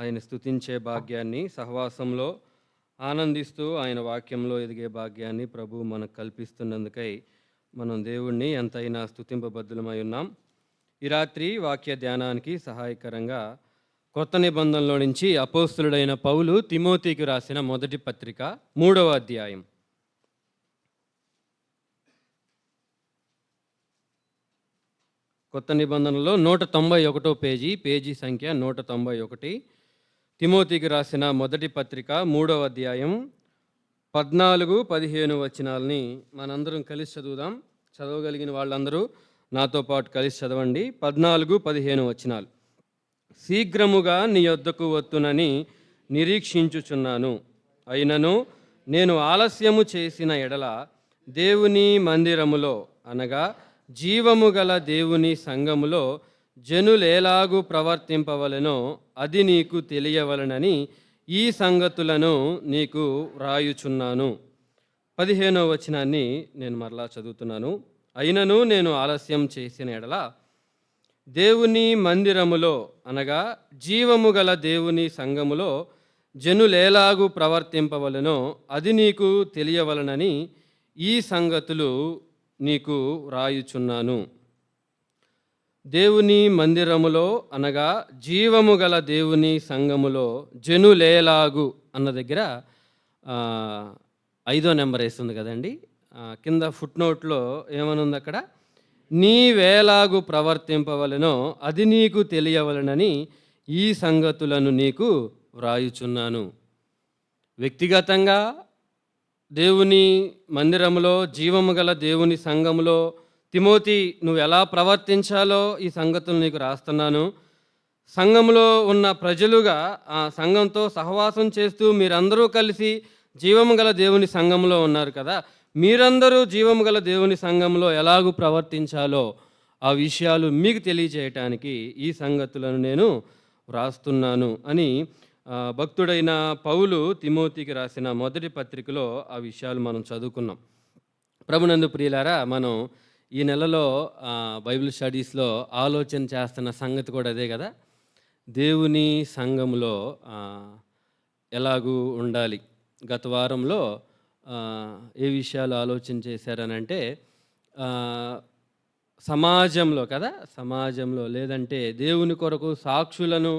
ఆయన స్తుతించే భాగ్యాన్ని, సహవాసంలో ఆనందిస్తూ ఆయన వాక్యంలో ఎదిగే భాగ్యాన్ని ప్రభువు మనకు కల్పిస్తున్నందుకై మనం దేవుణ్ణి ఎంతైనా స్తుతింపబద్ధులమై ఉన్నాం. ఈ రాత్రి వాక్య ధ్యానానికి సహాయకరంగా కొత్త నిబంధనలో నుంచి అపోస్తులుడైన పౌలు తిమోతికి రాసిన మొదటి పత్రిక 3వ అధ్యాయం. కొత్త నిబంధనలో 191 పేజీ సంఖ్య 191. తిమోతికి రాసిన మొదటి పత్రిక 3వ అధ్యాయం 14-15 వచనాలని మనందరం కలిసి చదువుదాం. చదవగలిగిన వాళ్ళందరూ నాతో పాటు కలిసి చదవండి. 14-15 వచనాలు. శీఘ్రముగా నీ యొద్దకు వత్తునని నిరీక్షించుచున్నాను. అయినను నేను ఆలస్యము చేసిన ఎడల దేవుని మందిరములో అనగా జీవము గల దేవుని సంఘములో జనులేలాగు ప్రవర్తింపవలెనో అది నీకు తెలియవలనని ఈ సంగతులను నీకు వ్రాయుచున్నాను. 15వ వచనాన్ని నేను మరలా చదువుతున్నాను. అయినను నేను ఆలస్యం చేసిన ఎడల దేవుని మందిరములో అనగా జీవము గల దేవుని సంఘములో జనులేలాగు ప్రవర్తింపవలెనో అది నీకు తెలియవలనని ఈ సంగతులు నీకు వ్రాయుచున్నాను. దేవుని మందిరములో అనగా జీవము గల దేవుని సంఘములో జనులేలాగు అన్న దగ్గర 5వ నెంబర్ వేస్తుంది కదండి. కింద ఫుట్నోట్లో ఏమనుంది అక్కడ? నీవేలాగు ప్రవర్తింపవలెనో అది నీకు తెలియవలనని ఈ సంగతులను నీకు వ్రాయుచున్నాను. వ్యక్తిగతంగా దేవుని మందిరములో జీవము గల దేవుని సంఘములో తిమోతి నువ్వు ఎలా ప్రవర్తించాలో ఈ సంగతులు నీకు రాస్తున్నాను. సంఘంలో ఉన్న ప్రజలుగా ఆ సంఘంతో సహవాసం చేస్తూ మీరందరూ కలిసి జీవము గల దేవుని సంఘంలో ఉన్నారు కదా, మీరందరూ జీవము గల దేవుని సంఘంలో ఎలాగూ ప్రవర్తించాలో ఆ విషయాలు మీకు తెలియజేయటానికి ఈ సంగతులను నేను వ్రాస్తున్నాను అని భక్తుడైన పౌలు తిమోతికి రాసిన మొదటి పత్రికలో ఆ విషయాలు మనం చదువుకున్నాం. ప్రభునందు ప్రియులారా, మనం ఈ నెలలో బైబిల్ స్టడీస్లో ఆలోచన చేస్తున్న సంగతి కూడా అదే కదా. దేవుని సంఘంలో ఎలాగూ ఉండాలి. గత వారంలో ఏ విషయాలు ఆలోచన చేశారనంటే సమాజంలో కదా, సమాజంలో లేదంటే దేవుని కొరకు సాక్షులను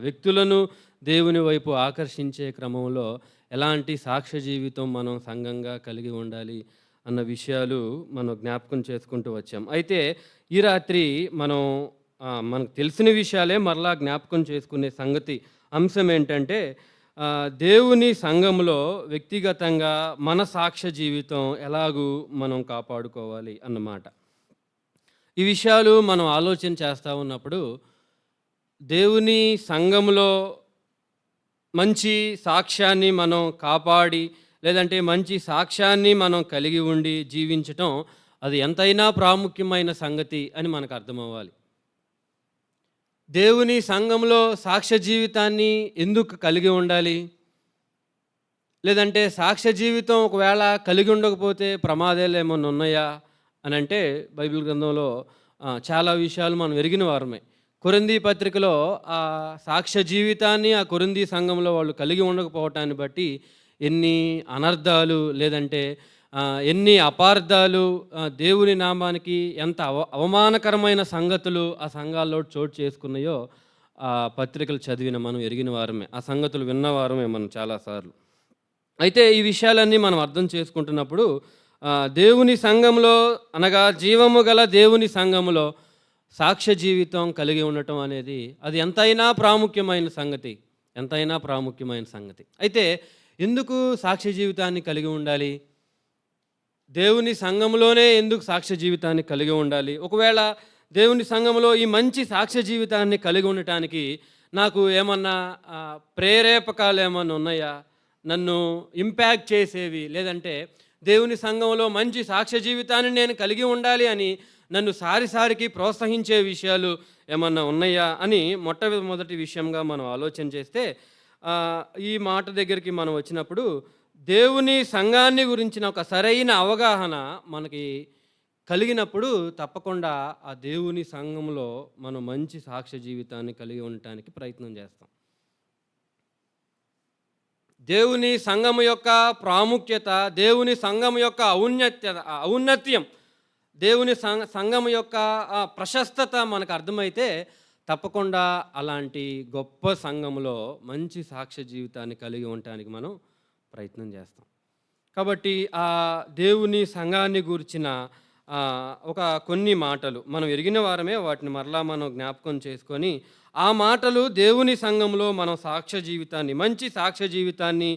వ్యక్తులను దేవుని వైపు ఆకర్షించే క్రమంలో ఎలాంటి సాక్ష్య జీవితం మనం సంఘంగా కలిగి ఉండాలి అన్న విషయాలు మనం జ్ఞాపకం చేసుకుంటూ వచ్చాం. అయితే ఈ రాత్రి మనకు తెలిసిన విషయాలే మరలా జ్ఞాపకం చేసుకునే సంగతి అంశం ఏంటంటే దేవుని సంఘంలో వ్యక్తిగతంగా మన సాక్ష్య జీవితం ఎలాగూ మనం కాపాడుకోవాలి అన్నమాట. ఈ విషయాలు మనం ఆలోచన చేస్తూ ఉన్నప్పుడు దేవుని సంఘంలో మంచి సాక్ష్యాన్ని మనం కాపాడి లేదంటే మంచి సాక్ష్యాన్ని మనం కలిగి ఉండి జీవించటం అది ఎంతైనా ప్రాముఖ్యమైన సంగతి అని మనకు అర్థమవ్వాలి. దేవుని సంఘంలో సాక్ష్య జీవితాన్ని ఎందుకు కలిగి ఉండాలి? లేదంటే సాక్ష్య జీవితం ఒకవేళ కలిగి ఉండకపోతే ప్రమాదాలు ఏమన్నా ఉన్నాయా అని అంటే బైబిల్ గ్రంథంలో చాలా విషయాలు మనం ఎరిగిన వారమే. కొరింథీ పత్రికలో ఆ సాక్ష్య జీవితాన్ని ఆ కొరింథీ సంఘంలో వాళ్ళు కలిగి ఉండకపోవటాన్ని బట్టి ఎన్ని అనర్థాలు లేదంటే ఎన్ని అపార్థాలు, దేవుని నామానికి ఎంత అవమానకరమైన సంగతులు ఆ సంఘాల్లో చోటు చేసుకున్నాయో ఆ పత్రికలు చదివిన మనం ఎరిగిన వారమే, ఆ సంగతులు విన్నవారమే మనం చాలాసార్లు. అయితే ఈ విషయాలన్నీ మనం అర్థం చేసుకుంటున్నప్పుడు దేవుని సంఘంలో అనగా జీవము గల దేవుని సంఘములో సాక్ష్య జీవితం కలిగి ఉండటం అనేది అది ఎంతైనా ప్రాముఖ్యమైన సంగతి. అయితే ఎందుకు సాక్ష్య జీవితాన్ని కలిగి ఉండాలి? దేవుని సంఘంలోనే ఎందుకు సాక్ష్య జీవితాన్ని కలిగి ఉండాలి? ఒకవేళ దేవుని సంఘంలో ఈ మంచి సాక్ష్య జీవితాన్ని కలిగి ఉండటానికి నాకు ఏమన్నా ప్రేరేపకాలు ఏమన్నా ఉన్నాయా? నన్ను ఇంపాక్ట్ చేసేవి లేదంటే దేవుని సంఘంలో మంచి సాక్ష్య జీవితాన్ని నేను కలిగి ఉండాలి అని నన్ను సారికి ప్రోత్సహించే విషయాలు ఏమన్నా ఉన్నాయా అని మొట్టమొదటి విషయంగా మనం ఆలోచన చేస్తే ఈ మాట దగ్గరికి మనం వచ్చినప్పుడు దేవుని సంఘాన్ని గురించిన ఒక సరైన అవగాహన మనకి కలిగినప్పుడు తప్పకుండా ఆ దేవుని సంఘంలో మనం మంచి సాక్ష్య జీవితాన్ని కలిగి ఉండటానికి ప్రయత్నం చేస్తాం. దేవుని సంఘము యొక్క ప్రాముఖ్యత, దేవుని సంఘము యొక్క ఔన్నత్యం, దేవుని సంఘము యొక్క ప్రశస్తత మనకు అర్థమైతే తప్పకుండా అలాంటి గొప్ప సంఘములో మంచి సాక్ష్య జీవితాన్ని కలిగి ఉండటానికి మనం ప్రయత్నం చేస్తాం. కాబట్టి ఆ దేవుని సంఘాన్ని గూర్చిన ఒక కొన్ని మాటలు మనం ఎరిగిన వారమే, వాటిని మరలా మనం జ్ఞాపకం చేసుకొని ఆ మాటలు దేవుని సంఘంలో మనం సాక్ష్య జీవితాన్ని, మంచి సాక్ష్య జీవితాన్ని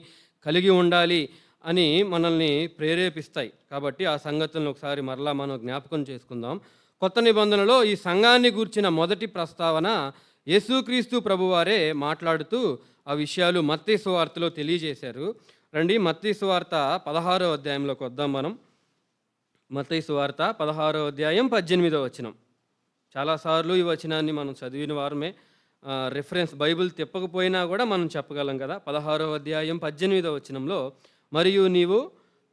కలిగి ఉండాలి అని మనల్ని ప్రేరేపిస్తాయి. కాబట్టి ఆ సంగతులను ఒకసారి మరలా మనం జ్ఞాపకం చేసుకుందాం. కొత్త నిబంధనలో ఈ సంఘాన్ని గూర్చిన మొదటి ప్రస్తావన యేసుక్రీస్తు ప్రభువారే మాట్లాడుతూ ఆ విషయాలు మత్తయి సువార్తలో తెలియజేశారు. రండి, మత్తయి సువార్త 16వ అధ్యాయంలోకి వద్దాం మనం. మత్తయి సువార్త 16వ అధ్యాయం 18వ వచనం. చాలాసార్లు ఈ వచనాన్ని మనం చదివిన వారమే. రెఫరెన్స్ బైబిల్ తిప్పకపోయినా కూడా మనం చెప్పగలం కదా. 16వ అధ్యాయం 18వ వచనంలో, మరియు నీవు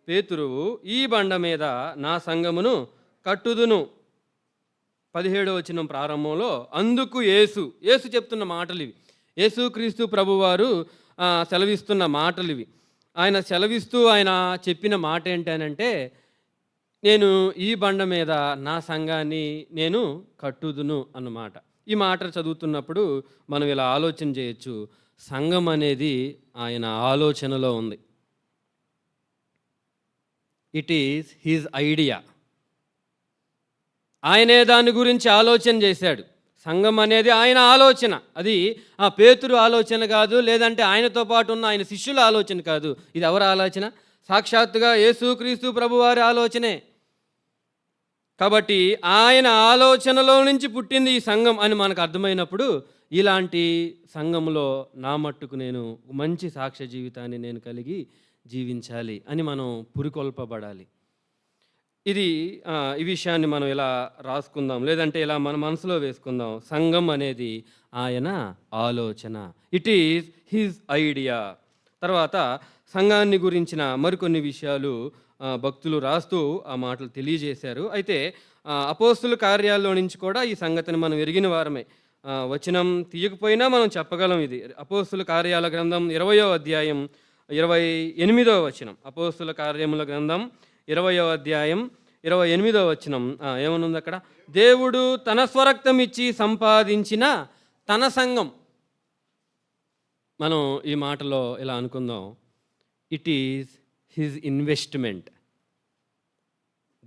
పేతురువు, ఈ బండ మీద నా సంఘమును కట్టుదును. 17వ వచనం ప్రారంభంలో అందుకు యేసు చెప్తున్న మాటలు ఇవి. యేసుక్రీస్తు ప్రభువారు సెలవిస్తున్న మాటలు ఇవి. ఆయన సెలవిస్తూ ఆయన చెప్పిన మాట ఏంటనంటే, నేను ఈ బండ మీద నా సంఘాన్ని నేను కట్టుదును అన్నమాట. ఈ మాట చదువుతున్నప్పుడు మనం ఇలా ఆలోచన చేయొచ్చు, సంఘం అనేది ఆయన ఆలోచనలో ఉంది. It is his idea. ఆయనే దాని గురించి ఆలోచన చేశాడు. సంఘం అనేది ఆయన ఆలోచన. అది ఆ పేతురు ఆలోచన కాదు, లేదంటే ఆయనతో పాటు ఉన్న ఆయన శిష్యుల ఆలోచన కాదు. ఇది ఎవరి ఆలోచన? సాక్షాత్తుగా యేసుక్రీస్తు ప్రభువారి ఆలోచనే. కాబట్టి ఆయన ఆలోచనలో నుంచి పుట్టింది ఈ సంఘం అని మనకు అర్థమైనప్పుడు, ఇలాంటి సంఘంలో నా మట్టుకు నేను మంచి సాక్ష్య జీవితాన్ని నేను కలిగి జీవించాలి అని మనం పురికొల్పబడాలి. ఈ విషయాన్ని మనం ఇలా రాసుకుందాం, లేదంటే ఇలా మన మనసులో వేసుకుందాం. సంఘం అనేది ఆయన ఆలోచన. It is his idea. తర్వాత సంఘాన్ని గురించిన మరికొన్ని విషయాలు భక్తులు రాస్తూ ఆ మాటలు తెలియజేశారు. అయితే అపోస్తుల కార్యాల్లో నుంచి కూడా ఈ సంగతిని మనం ఎరిగిన వారమే. వచనం తీయకపోయినా మనం చెప్పగలం. ఇది అపోస్తుల కార్యాల గ్రంథం 20వ అధ్యాయం 28వ వచనం. అపోస్తుల కార్యముల గ్రంథం 20వ అధ్యాయం 28వ వచనం ఏమనుంది అక్కడ? దేవుడు తన స్వరక్తం ఇచ్చి సంపాదించిన తన సంఘం. మనం ఈ మాటలో ఇలా అనుకుందాం, ఇట్ ఈజ్ హిజ్ ఇన్వెస్ట్మెంట్.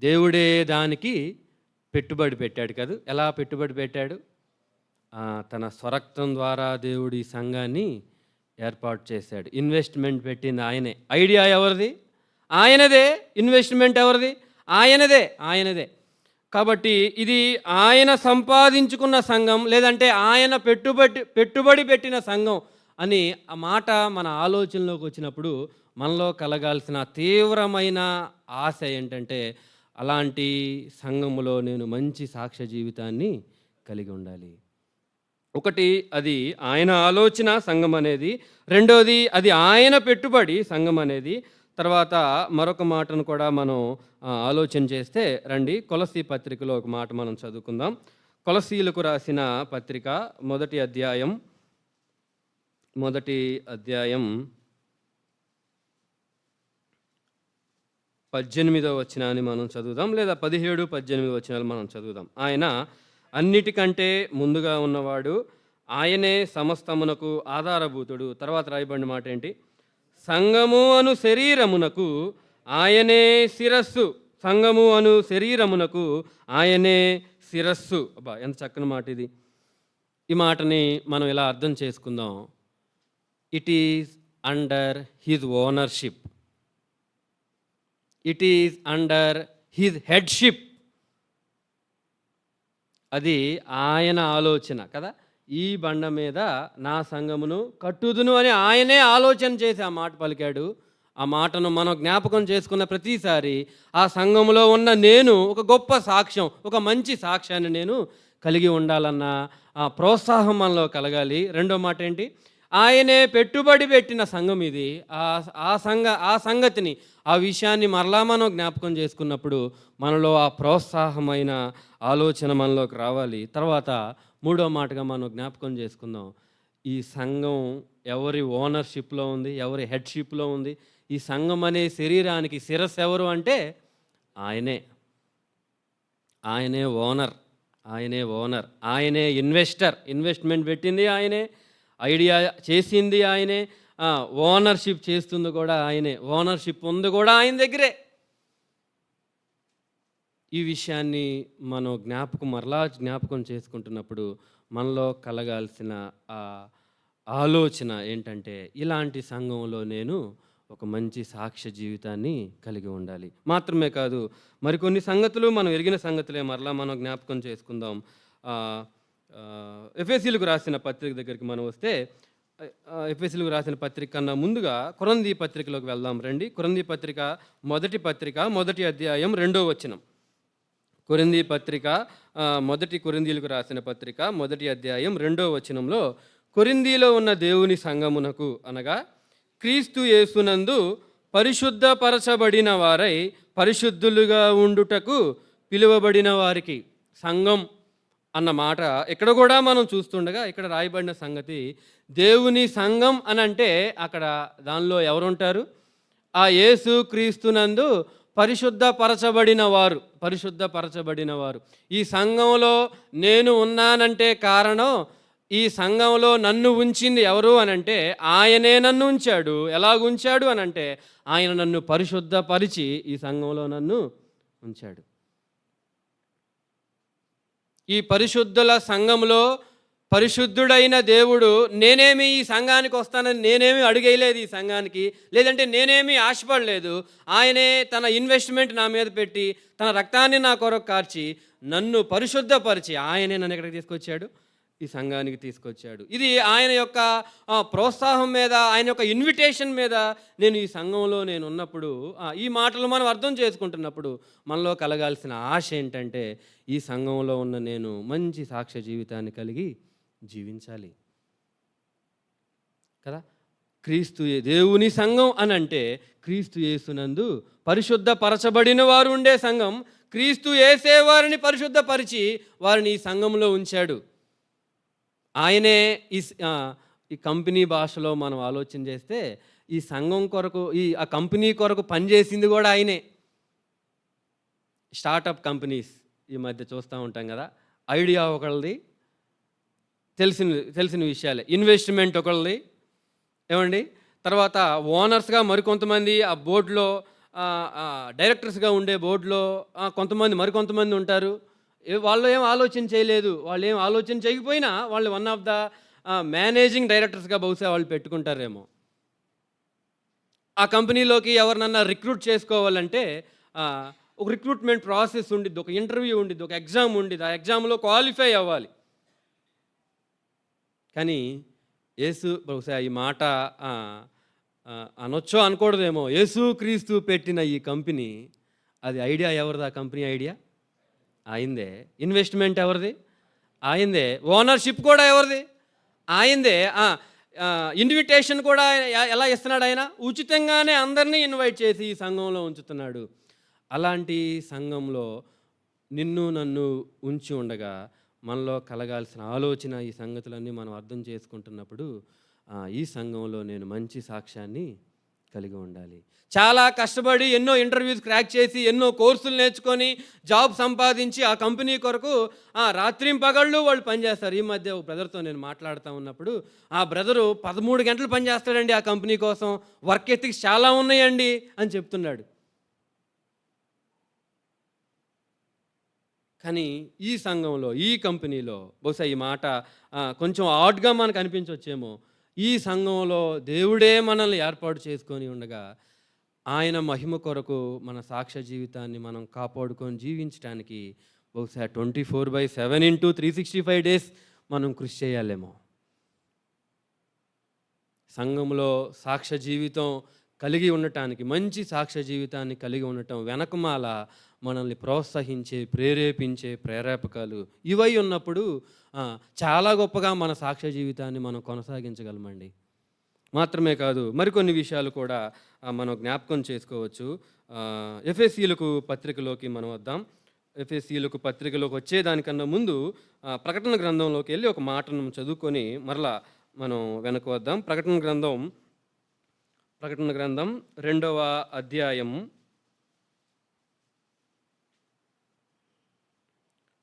దేవుడే దానికి పెట్టుబడి పెట్టాడు కదా. ఎలా పెట్టుబడి పెట్టాడు? తన స్వరక్తం ద్వారా దేవుడు ఈ సంఘాన్ని ఏర్పాటు చేశాడు. ఇన్వెస్ట్మెంట్ పెట్టింది ఆయనే. ఐడియా ఎవరిది? ఆయనదే. ఇన్వెస్ట్మెంట్ ఎవరిది? ఆయనదే. కాబట్టి ఇది ఆయన సంపాదించుకున్న సంఘం, లేదంటే ఆయన పెట్టుబడి పెట్టిన సంఘం అని ఆ మాట మన ఆలోచనలోకి వచ్చినప్పుడు మనలో కలగాల్సిన తీవ్రమైన ఆశ ఏంటంటే, అలాంటి సంఘములో నేను మంచి సాక్ష్య జీవితాన్ని కలిగి ఉండాలి. ఒకటి, అది ఆయన ఆలోచన సంఘం అనేది. రెండోది, అది ఆయన పెట్టుబడి సంఘం అనేది. తర్వాత మరొక మాటను కూడా మనం ఆలోచన చేస్తే రండి, కొలసీ పత్రికలో ఒక మాట మనం చదువుకుందాం. కొలసీలకు రాసిన పత్రిక మొదటి అధ్యాయం 18వ వచనాన్ని మనం చదువుదాం, లేదా 17, 18 వచనాలు మనం చదువుదాం. ఆయన అన్నిటికంటే ముందుగా ఉన్నవాడు, ఆయనే సమస్తమునకు ఆధారభూతుడు. తర్వాత రాయబడిన మాట ఏంటి? సంఘము అను శరీరమునకు ఆయనే శిరస్సు. సంఘము అను శరీరమునకు ఆయనే శిరస్సు. అబ్బా, ఎంత చక్కని మాట ఇది. ఈ మాటని మనం ఇలా అర్థం చేసుకుందాం. It is under his ownership. It is under his headship. అది ఆయన ఆలోచన కదా. ఈ బండ మీద నా సంఘమును కట్టుదును అని ఆయనే ఆలోచన చేసి ఆ మాట పలికాడు. ఆ మాటను మనం జ్ఞాపకం చేసుకున్న ప్రతిసారి ఆ సంఘములో ఉన్న నేను ఒక గొప్ప సాక్ష్యం, ఒక మంచి సాక్ష్యాన్ని నేను కలిగి ఉండాలన్న ఆ ప్రోత్సాహం మనలో కలగాలి. రెండో మాట ఏంటి? ఆయనే పెట్టుబడి పెట్టిన సంఘం ఇది. ఆ సంగతిని, ఆ విషయాన్ని మరలా మనం జ్ఞాపకం చేసుకున్నప్పుడు మనలో ఆ ప్రోత్సాహమైన ఆలోచన మనలోకి రావాలి. తర్వాత మూడో మాటగా మనం జ్ఞాపకం చేసుకుందాం, ఈ సంఘం ఎవరి ఓనర్‌షిప్‌లో ఉంది, ఎవరి హెడ్‌షిప్‌లో ఉంది. ఈ సంఘం అనే శరీరానికి శిరస్సు ఎవరు అంటే ఆయనే. ఆయనే ఓనర్. ఆయనే ఓనర్. ఆయనే ఇన్వెస్టర్. ఇన్వెస్ట్‌మెంట్ పెట్టింది ఆయనే. ఐడియా చేసింది ఆయనే. ఓనర్‌షిప్ చేస్తుంది కూడా ఆయనే. ఓనర్‌షిప్ ఉంది కూడా ఆయన దగ్గరే. ఈ విషయాన్ని మనం మరలా జ్ఞాపకం చేసుకుంటున్నప్పుడు మనలో కలగాల్సిన ఆలోచన ఏంటంటే, ఇలాంటి సంఘంలో నేను ఒక మంచి సాక్ష్య జీవితాన్ని కలిగి ఉండాలి. మాత్రమే కాదు, మరికొన్ని సంగతులు మనం ఎరిగిన సంగతులే మరలా మనం జ్ఞాపకం చేసుకుందాం. ఎఫెసీయులకు రాసిన పత్రిక దగ్గరికి మనం వస్తే, ఎఫెసీయులకు రాసిన పత్రిక కన్నా ముందుగా కొరింథీ పత్రికలోకి వెళ్దాం రండి. కొరింథీ పత్రిక మొదటి అధ్యాయం 2వ వచనం. కొరింథీ పత్రిక మొదటి కొరింథీయులకు రాసిన పత్రిక మొదటి అధ్యాయం 2వ వచనంలో, కొరింథీలో ఉన్న దేవుని సంఘమునకు అనగా క్రీస్తు యేసునందు పరిశుద్ధపరచబడిన వారై పరిశుద్ధులుగా ఉండుటకు పిలువబడిన వారికి. సంఘం అన్న మాట ఇక్కడ కూడా మనం చూస్తుండగా ఇక్కడ రాయబడిన సంగతి, దేవుని సంఘం అని అంటే అక్కడ దానిలో ఎవరుంటారు? ఆ యేసు క్రీస్తునందు పరిశుద్ధపరచబడిన వారు. ఈ సంఘంలో నేను ఉన్నానంటే కారణం, ఈ సంఘంలో నన్ను ఉంచింది ఎవరు అనంటే ఆయనే నన్ను ఉంచాడు. ఎలాగుంచాడు అనంటే ఆయన నన్ను పరిశుద్ధపరిచి ఈ సంఘంలో నన్ను ఉంచాడు. ఈ పరిశుద్ధుల సంఘంలో పరిశుద్ధుడైన దేవుడు, నేనేమి ఈ సంఘానికి వస్తానని నేనేమి అడుగేయలేదు, ఈ సంఘానికి లేదంటే నేనేమి ఆశపడలేదు. ఆయనే తన ఇన్వెస్ట్మెంట్ నా మీద పెట్టి తన రక్తాన్ని నా కొరకు కార్చి నన్ను పరిశుద్ధపరిచి ఆయనే నన్ను ఎక్కడికి తీసుకొచ్చాడు? ఈ సంఘానికి తీసుకొచ్చాడు. ఇది ఆయన యొక్క ప్రోత్సాహం మీద, ఆయన యొక్క ఇన్విటేషన్ మీద నేను ఈ సంఘంలో నేను ఉన్నప్పుడు, ఈ మాటలు మనం అర్థం చేసుకుంటున్నప్పుడు మనలో కలగాల్సిన ఆశ ఏంటంటే, ఈ సంఘంలో ఉన్న నేను మంచి సాక్ష్య జీవితాన్ని కలిగి జీవించాలి కదా. దేవుని సంఘం అని అంటే క్రీస్తు యేసునందు పరిశుద్ధపరచబడిన వారు ఉండే సంఘం. క్రీస్తు యేసే వారిని పరిశుద్ధపరిచి వారిని ఈ సంఘంలో ఉంచాడు. ఆయనే ఈ కంపెనీ భాషలో మనం ఆలోచన చేస్తే, ఈ సంఘం కొరకు ఆ కంపెనీ కొరకు పనిచేసింది కూడా ఆయనే. స్టార్టప్ కంపెనీస్ ఈ మధ్య చూస్తూ ఉంటాం కదా. ఐడియా ఒకళ్ళది, తెలిసిన విషయాలే. ఇన్వెస్ట్మెంట్ ఒకళ్ళది, ఏమండి. తర్వాత ఓనర్స్గా మరికొంతమంది, ఆ బోర్డులో డైరెక్టర్స్గా ఉండే బోర్డులో మరికొంతమంది ఉంటారు. వాళ్ళు ఏం ఆలోచన చేయలేదు. వాళ్ళు ఏం ఆలోచన చేయకపోయినా వాళ్ళు వన్ ఆఫ్ ద మేనేజింగ్ డైరెక్టర్స్గా బహుశా వాళ్ళు పెట్టుకుంటారేమో. ఆ కంపెనీలోకి ఎవరినన్నా రిక్రూట్ చేసుకోవాలంటే ఒక రిక్రూట్మెంట్ ప్రాసెస్ ఉండిద్ది, ఒక ఇంటర్వ్యూ ఉండిద్ది, ఒక ఎగ్జామ్ ఉండిద్ది. ఆ ఎగ్జామ్లో క్వాలిఫై అవ్వాలి. కానీ బహుశా ఈ మాట అనొచ్చో అనకూడదేమో, యేసు క్రీస్తు పెట్టిన ఈ కంపెనీ, అది ఐడియా ఎవరిది? ఆ కంపెనీ ఐడియా ఆయిందే. ఇన్వెస్ట్మెంట్ ఎవరిది? ఆయిందే. ఓనర్షిప్ కూడా ఎవరిది? ఆయిందే. ఇన్విటేషన్ కూడా ఎలా ఇస్తున్నాడు ఆయన? ఉచితంగానే అందరినీ ఇన్వైట్ చేసి ఈ సంఘంలో ఉంచుతున్నాడు. అలాంటి సంఘంలో నిన్ను నన్ను ఉంచి ఉండగా మనలో కలగాల్సిన ఆలోచన, ఈ సంగతులన్నీ మనం అర్థం చేసుకుంటున్నప్పుడు ఈ సంఘంలో నేను మంచి సాక్ష్యాన్ని కలిగి ఉండాలి. చాలా కష్టపడి ఎన్నో ఇంటర్వ్యూస్ క్రాక్ చేసి ఎన్నో కోర్సులు నేర్చుకొని జాబ్ సంపాదించి ఆ కంపెనీ కొరకు రాత్రింపగళ్ళు వాళ్ళు పనిచేస్తారు. ఈ మధ్య ఒక బ్రదర్తో నేను మాట్లాడుతూ ఉన్నప్పుడు, ఆ బ్రదరు 13 గంటలు పనిచేస్తాడండి ఆ కంపెనీ కోసం, వర్క్ ఎథిక్స్ చాలా ఉన్నాయండి అని చెప్తున్నాడు. కానీ ఈ సంఘంలో, ఈ కంపెనీలో, బహుశా ఈ మాట కొంచెం ఆడ్గా మనకు అనిపించవచ్చేమో, ఈ సంఘంలో దేవుడే మనల్ని ఏర్పాటు చేసుకొని ఉండగా ఆయన మహిమ కొరకు మన సాక్ష్య జీవితాన్ని మనం కాపాడుకొని జీవించడానికి బహుశా 24/7 ఇంటూ 365 డేస్ మనం కృషి చేయాలేమో. సంఘంలో సాక్ష్య జీవితం కలిగి ఉండటానికి, మంచి సాక్ష్య జీవితాన్ని కలిగి ఉండటం వెనకమాల మనల్ని ప్రోత్సహించే, ప్రేరేపించే ప్రేరేపకాలు ఇవై ఉన్నప్పుడు చాలా గొప్పగా మన సాక్ష్య జీవితాన్ని మనం కొనసాగించగలమండి. మాత్రమే కాదు, మరికొన్ని విషయాలు కూడా మనం జ్ఞాపకం చేసుకోవచ్చు. ఎఫెసీయులకు పత్రికలోకి మనం వద్దాం. ఎఫెసీయులకు పత్రికలోకి వచ్చేదానికన్నా ముందు ప్రకటన గ్రంథంలోకి వెళ్ళి ఒక మాటను చదువుకొని మరలా మనం వెనక్కి వద్దాం. ప్రకటన గ్రంథం 2వ అధ్యాయం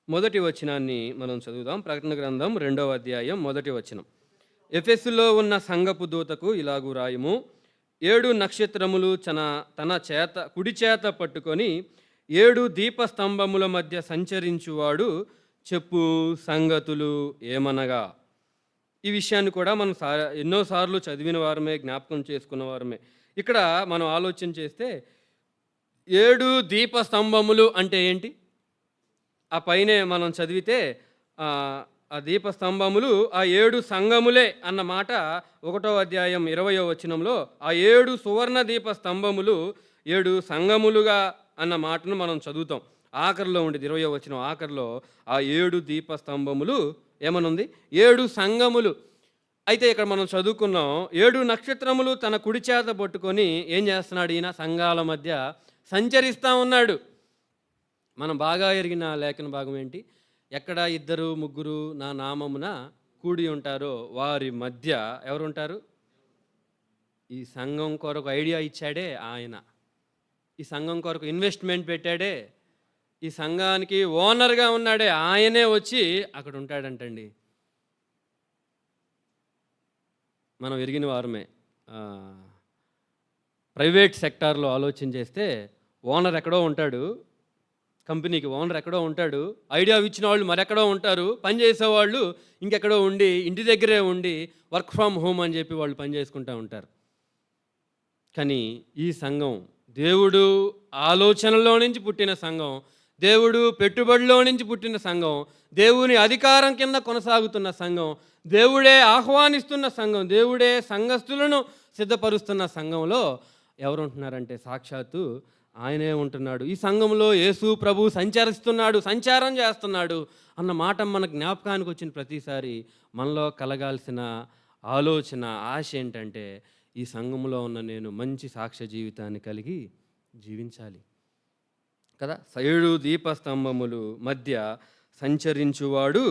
మొదటి వచనాన్ని మనం చదువుదాం. ప్రకటన గ్రంథం 2వ అధ్యాయం మొదటి వచనం. ఎఫెసులో ఉన్న సంఘపు దూతకు ఇలాగు రాయుము, 7 నక్షత్రములు తన చేత కుడి చేత పట్టుకొని 7 దీపస్తంభముల మధ్య సంచరించువాడు చెప్పు సంగతులు ఏమనగా. ఈ విషయాన్ని కూడా మనం ఎన్నోసార్లు చదివిన వారమే, జ్ఞాపకం చేసుకున్న వారమే. ఇక్కడ మనం ఆలోచన చేస్తే 7 దీపస్తంభములు అంటే ఏంటి? ఆ పైనే మనం చదివితే ఆ దీపస్తంభములు ఆ 7 సంఘములే అన్న మాట 1వ అధ్యాయం 20వ వచనంలో ఆ 7 సువర్ణ దీపస్తంభములు 7 సంఘములుగా అన్న మాటను మనం చదువుతాం. ఆఖరిలో ఉండేది 20వ వచనం ఆఖరిలో ఆ 7 దీపస్తంభములు ఏమనుంది? 7 సంఘములు. అయితే ఇక్కడ మనం చదువుకున్నాం, 7 నక్షత్రములు తన కుడి చేత పట్టుకొని ఏం చేస్తున్నాడు? ఈయన సంఘాల మధ్య సంచరిస్తూ ఉన్నాడు. మనం బాగా ఎరిగిన లేఖన భాగం ఏంటి? ఎక్కడ 2, 3 నా నామమున కూడి ఉంటారో వారి మధ్య ఎవరుంటారు? ఈ సంఘం కొరకు ఐడియా ఇచ్చాడే ఆయన. ఈ సంఘం కొరకు ఇన్వెస్ట్మెంట్ పెట్టాడే, ఈ సంఘానికి ఓనర్గా ఉన్నాడే ఆయనే వచ్చి అక్కడ ఉంటాడంటండి. మనం ఎరిగిన వారమే. ప్రైవేట్ సెక్టార్లో ఆలోచన చేస్తే ఓనర్ ఎక్కడో ఉంటాడు, కంపెనీకి ఓనర్ ఎక్కడో ఉంటాడు, ఐడియా ఇచ్చిన వాళ్ళు మరెక్కడో ఉంటారు, పని చేసేవాళ్ళు ఇంకెక్కడో ఉండి ఇంటి దగ్గరే ఉండి వర్క్ ఫ్రమ్ హోమ్ అని చెప్పి వాళ్ళు పని చేసుకుంటూ ఉంటారు. కానీ ఈ సంఘం దేవుడు ఆలోచనలో నుంచి పుట్టిన సంఘం, దేవుడు పెట్టుబడిలో నుంచి పుట్టిన సంఘం, దేవుని అధికారం కింద కొనసాగుతున్న సంఘం, దేవుడే ఆహ్వానిస్తున్న సంఘం, దేవుడే సంఘస్థులను సిద్ధపరుస్తున్న సంఘంలో ఎవరు ఉంటున్నారంటే సాక్షాత్తు ఆయనే ఉంటున్నాడు. ఈ సంఘంలో యేసు ప్రభు సంచారం చేస్తున్నాడు అన్న మాట మన జ్ఞాపకానికి వచ్చిన ప్రతిసారి మనలో కలగాల్సిన ఆలోచన, ఆశ ఏంటంటే ఈ సంఘంలో ఉన్న నేను మంచి సాక్ష్య జీవితాన్ని కలిగి జీవించాలి కదా. 7 దీపస్తంభములు మధ్య సంచరించువాడు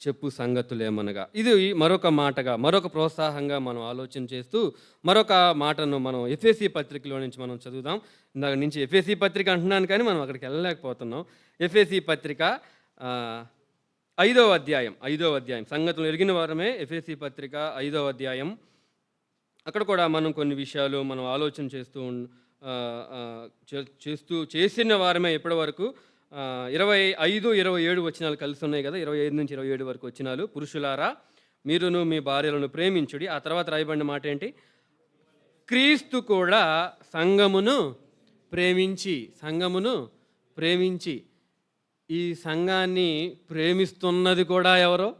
చెప్పు సంగతులేమనగా. ఇది మరొక మాటగా, మరొక ప్రోత్సాహంగా మనం ఆలోచన చేస్తూ మరొక మాటను మనం ఎఫెసీ పత్రికలో నుంచి మనం చదువుదాం. ఇందాక నుంచి ఎఫెసీ పత్రిక అంటున్నాను కానీ మనం అక్కడికి వెళ్ళలేకపోతున్నాం. ఎఫెసీ పత్రిక 5వ అధ్యాయం సంగతులు ఎరిగిన వారమే. ఎఫెసీ పత్రిక 5వ అధ్యాయం. అక్కడ కూడా మనం కొన్ని విషయాలు మనం ఆలోచన చేసిన వారమే ఇప్పటి వరకు. 25, 27 వచనాలు కలిసి ఉన్నాయి కదా. 25 నుంచి 27 వరకు వచనాలు. పురుషులారా మీరును మీ భార్యలను ప్రేమించుడి. ఆ తర్వాత రాయబడిన మాట ఏంటి? క్రీస్తు కూడా సంఘమును ప్రేమించి. ఈ సంఘాన్ని ప్రేమిస్తున్నది కూడా ఎవరో?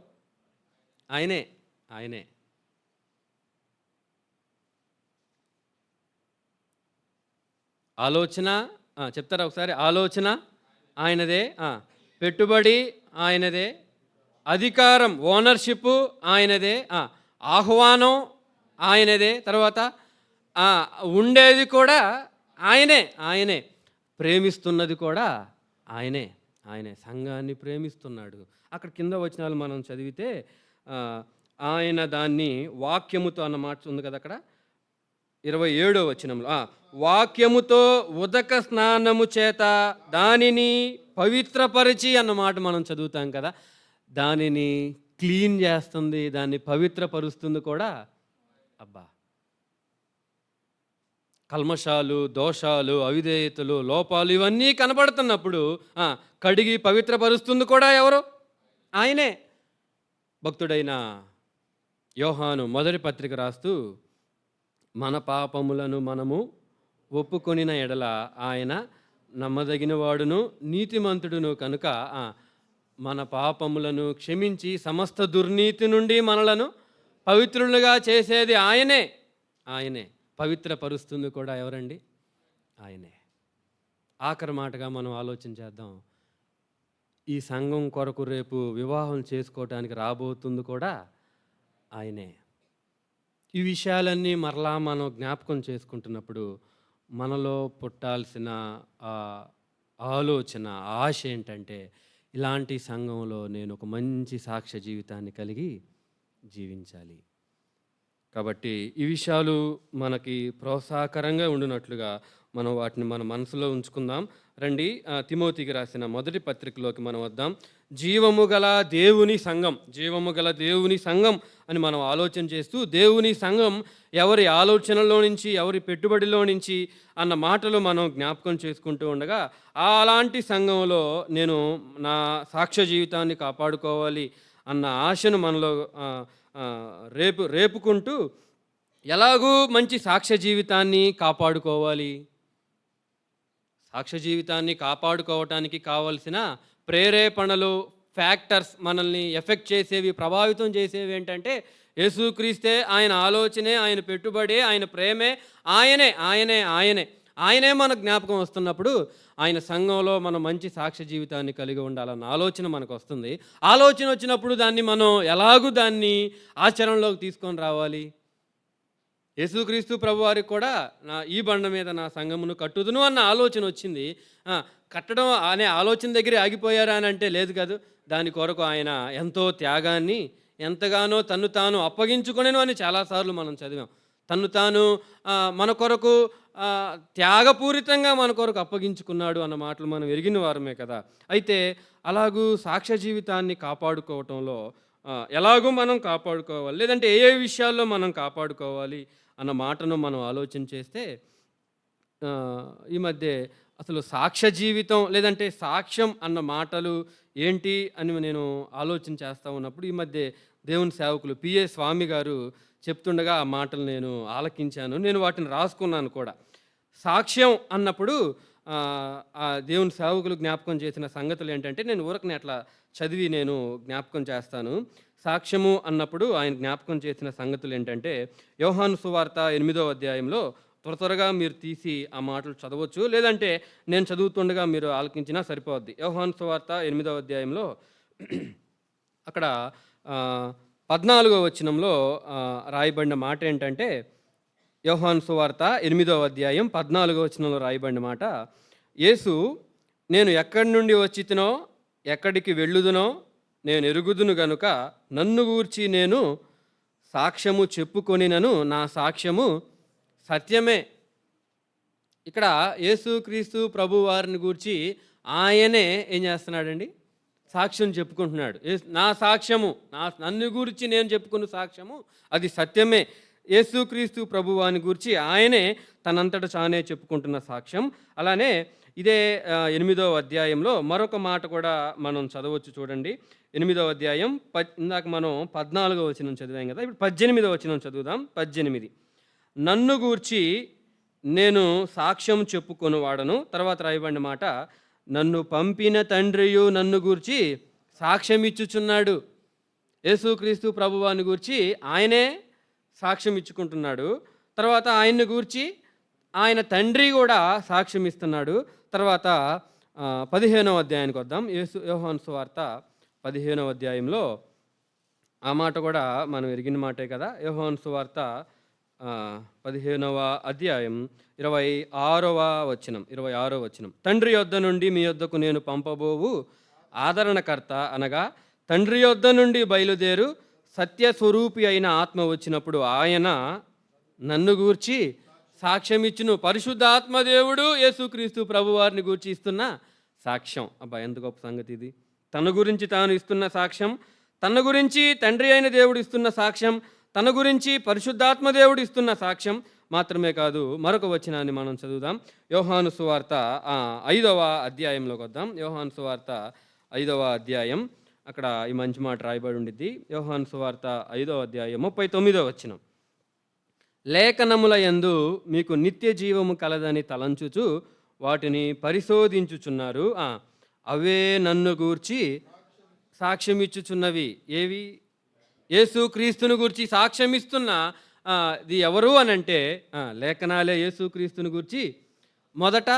ఆయనే. ఆలోచన చెప్తారా ఒకసారి? ఆలోచన ఆయనదే, పెట్టుబడి ఆయనదే, అధికారం ఓనర్షిప్ ఆయనదే, ఆహ్వానం ఆయనదే, తర్వాత ఉండేది కూడా ఆయనే, ప్రేమిస్తున్నది కూడా ఆయనే. సంఘాన్ని ప్రేమిస్తున్నాడు. అక్కడ కింద వచనాలు మనం చదివితే ఆయన దాన్ని వాక్యముతో అన్న మాట ఉంది కదా అక్కడ 27వ వచనంలో. వాక్యముతో ఉదక స్నానము చేత దానిని పవిత్రపరిచి అన్నమాట మనం చదువుతాం కదా. దానిని క్లీన్ చేస్తుంది, దాన్ని పవిత్రపరుస్తుంది కూడా. అబ్బా, కల్మషాలు, దోషాలు, అవిధేయతలు, లోపాలు ఇవన్నీ కనబడుతున్నప్పుడు కడిగి పవిత్రపరుస్తుంది కూడా ఎవరు? ఆయనే. భక్తుడైన యోహాను మొదటి పత్రిక రాస్తూ, మన పాపములను మనము ఒప్పుకొనిన ఎడల ఆయన నమ్మదగిన వాడును నీతిమంతుడును కనుక మన పాపములను క్షమించి సమస్త దుర్నీతి నుండి మనలను పవిత్రులుగా చేసేది ఆయనే. పవిత్రపరుస్తుంది కూడా ఎవరండి? ఆయనే. ఆఖరి మాటగా మనం ఆలోచన చేద్దాం. ఈ సంఘం కొరకు రేపు వివాహం చేసుకోవటానికి రాబోతుంది కూడా ఆయనే. ఈ విషయాలన్నీ మరలా మనం జ్ఞాపకం చేసుకుంటున్నప్పుడు మనలో పుట్టాల్సిన ఆలోచన, ఆశ ఏంటంటే ఇలాంటి సంఘంలో నేను ఒక మంచి సాక్ష్య జీవితాన్ని కలిగి జీవించాలి. కాబట్టి ఈ విషయాలు మనకి ప్రోత్సాహకరంగా ఉండునట్లుగా మనం వాటిని మన మనసులో ఉంచుకుందాం. రండి, తిమోతికి రాసిన మొదటి పత్రికలోకి మనం వద్దాం. జీవము గల దేవుని సంఘం, జీవము గల దేవుని సంఘం అని మనం ఆలోచన చేస్తూ, దేవుని సంఘం ఎవరి ఆలోచనలో నుంచి, ఎవరి పెట్టుబడిలో నుంచి అన్న మాటలు మనం జ్ఞాపకం చేసుకుంటూ ఉండగా, అలాంటి సంఘంలో నేను నా సాక్ష్య జీవితాన్ని కాపాడుకోవాలి అన్న ఆశను మనలో రేపుకుంటూ ఎలాగూ మంచి సాక్ష్య జీవితాన్ని కాపాడుకోవాలి. సాక్ష్య జీవితాన్ని కాపాడుకోవటానికి కావలసిన ప్రేరేపణలు, ఫ్యాక్టర్స్, మనల్ని ఎఫెక్ట్ చేసేవి, ప్రభావితం చేసేవి ఏంటంటే యేసుక్రీస్తే, ఆయన ఆలోచనే, ఆయన పెట్టుబడే, ఆయన ప్రేమే, ఆయనే ఆయనే ఆయనే ఆయనే మన జ్ఞాపకం వస్తున్నప్పుడు ఆయన సంఘంలో మనం మంచి సాక్ష్య జీవితాన్ని కలిగి ఉండాలన్న ఆలోచన మనకు వస్తుంది. ఆలోచన వచ్చినప్పుడు మనం దాన్ని ఆచరణలోకి తీసుకొని రావాలి. యేసుక్రీస్తు ప్రభువారికి కూడా ఈ బండ మీద నా సంఘమును కట్టుదును అన్న ఆలోచన వచ్చింది. కట్టడం అనే ఆలోచన దగ్గరే ఆగిపోయారా అని అంటే లేదు కాదు. దాని కొరకు ఆయన ఎంతో త్యాగాన్ని, ఎంతగానో తన్ను తాను అప్పగించుకొనెను అని చాలాసార్లు మనం చదివాం. తన్ను తాను మన కొరకు త్యాగపూరితంగా మన కొరకు అప్పగించుకున్నాడు అన్న మాటలు మనం ఎరిగిన వారమే కదా. అయితే అలాగూ సాక్ష్య జీవితాన్ని కాపాడుకోవటంలో ఎలాగూ మనం కాపాడుకోవాలి, లేదంటే ఏ విషయాల్లో మనం కాపాడుకోవాలి అన్న మాటను మనం ఆలోచన చేస్తే, ఈ మధ్య అసలు సాక్ష్య జీవితం లేదంటే సాక్ష్యం అన్న మాటలు ఏంటి అని నేను ఆలోచన చేస్తూ ఉన్నప్పుడు, ఈ మధ్య దేవుని సేవకులు పిఏ స్వామి గారు చెప్తుండగా ఆ మాటలు నేను ఆలకించాను. నేను వాటిని రాసుకున్నాను కూడా. సాక్ష్యం అన్నప్పుడు ఆ దేవుని సేవకులు జ్ఞాపకం చేసిన సంగతులు ఏంటంటే, నేను ఊరకనే అట్లా చదివి నేను జ్ఞాపకం చేస్తాను. సాక్ష్యము అన్నప్పుడు ఆయన జ్ఞాపకం చేసిన సంగతులు ఏంటంటే, యోహాను సువార్త 8వ అధ్యాయంలో త్వరగా మీరు తీసి ఆ మాటలు చదవచ్చు, లేదంటే నేను చదువుతుండగా మీరు ఆలకించినా సరిపోద్ది. యోహాను సువార్త 8వ అధ్యాయంలో అక్కడ 14వ వచనంలో రాయబడిన మాట ఏంటంటే, యోహాను సువార్త 8వ అధ్యాయం 14వ వచనంలో రాయబడిన మాట, యేసు, నేను ఎక్కడి నుండి వచ్చితినో ఎక్కడికి వెళ్ళుదునో నేను ఎరుగుదును గనుక నన్ను గూర్చి నేను సాక్ష్యము చెప్పుకొనినను, నా సాక్ష్యము సత్యమే. ఇక్కడ యేసుక్రీస్తు ప్రభు వారిని గూర్చి ఆయనే ఏం చేస్తున్నాడండి? సాక్ష్యం చెప్పుకుంటున్నాడు. నా సాక్ష్యము, నన్ను గురించి నేను చెప్పుకున్న సాక్ష్యము అది సత్యమే. యేసుక్రీస్తు ప్రభువాని గురించి ఆయనే తనంతట తానే చెప్పుకుంటున్న సాక్ష్యం. అలానే ఇదే 8వ అధ్యాయంలో మరొక మాట కూడా మనం చదవచ్చు. చూడండి, 8వ అధ్యాయం ఇందాక మనం 14వ వచనం చదివాం కదా, ఇప్పుడు 18వ వచనం చదువుదాం. 18, నన్ను గూర్చి నేను సాక్ష్యం చెప్పుకొని వాడను. తర్వాత రాయబడిన మాట, నన్ను పంపిన తండ్రియు నన్ను గూర్చి సాక్ష్యం ఇచ్చుచున్నాడు. యేసుక్రీస్తు ప్రభువాని గూర్చి ఆయనే సాక్ష్యం ఇచ్చుకుంటున్నాడు. తర్వాత ఆయన్ని గూర్చి ఆయన తండ్రి కూడా సాక్ష్యం ఇస్తున్నాడు. తర్వాత 15వ అధ్యాయానికి వద్దాం. యోహాను సువార్త 15వ అధ్యాయంలో ఆ మాట కూడా మనం ఎరిగిన మాటే కదా. యోహాను సువార్త 15వ అధ్యాయం 26వ వచనం, తండ్రి యొద్ద నుండి మీ యొద్దకు నేను పంపబోవు ఆదరణకర్త అనగా తండ్రి యొద్ద నుండి బయలుదేరు సత్యస్వరూపి అయిన ఆత్మ వచ్చినప్పుడు ఆయన నన్ను గూర్చి సాక్ష్యం ఇచ్చును. పరిశుద్ధ ఆత్మదేవుడు యేసుక్రీస్తు ప్రభువారిని గూర్చి ఇస్తున్న సాక్ష్యం. అబ్బా, ఎంత గొప్ప సంగతి ఇది! తన గురించి తాను ఇస్తున్న సాక్ష్యం, తన గురించి తండ్రి అయిన దేవుడు ఇస్తున్న సాక్ష్యం, తన గురించి పరిశుద్ధాత్మ దేవుడు ఇస్తున్న సాక్ష్యం మాత్రమే కాదు. మరొక వచనాన్ని మనం చదువుదాం. యోహాను సువార్త 5వ అధ్యాయంలోకి వద్దాం. యోహాను సువార్త 5వ అధ్యాయం, అక్కడ ఈ మంచి మాట రాయబడి ఉండిద్ది. యోహాను సువార్త 5వ అధ్యాయం 39వ వచనం, లేఖనముల యందు మీకు నిత్య జీవము కలదని తలంచుచు వాటిని పరిశోధించుచున్నారు. అవే నన్ను గూర్చి సాక్ష్యం ఇచ్చుచున్నవి. ఏవి? యేసుక్రీస్తుని గూర్చి సాక్ష్యం ఇస్తున్న ఇది ఎవరు అని అంటే లేఖనాలే యేసుక్రీస్తుని గూర్చి మొదట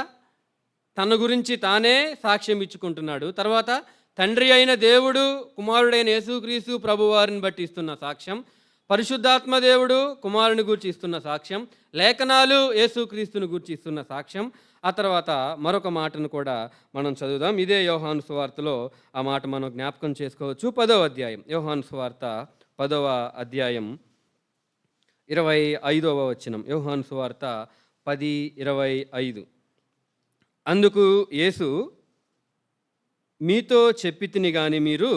తన గురించి తానే సాక్ష్యం ఇచ్చుకుంటున్నాడు. తర్వాత తండ్రి అయిన దేవుడు కుమారుడైన యేసుక్రీస్తు ప్రభువారిని బట్టి ఇస్తున్న సాక్ష్యం, పరిశుద్ధాత్మ దేవుడు కుమారుని గూర్చి ఇస్తున్న సాక్ష్యం, లేఖనాలు యేసుక్రీస్తుని గూర్చి ఇస్తున్న సాక్ష్యం. ఆ తర్వాత మరొక మాటను కూడా మనం చదువుదాం. ఇదే యోహాను సువార్తలో ఆ మాట మనం జ్ఞాపకం చేసుకోవచ్చు. 10వ అధ్యాయం, యోహాను సువార్త 10వ అధ్యాయం 25వ వచనం, యోహాను సువార్త 10:25. అందుకు యేసు, మీతో చెప్పితిని గాని మీరు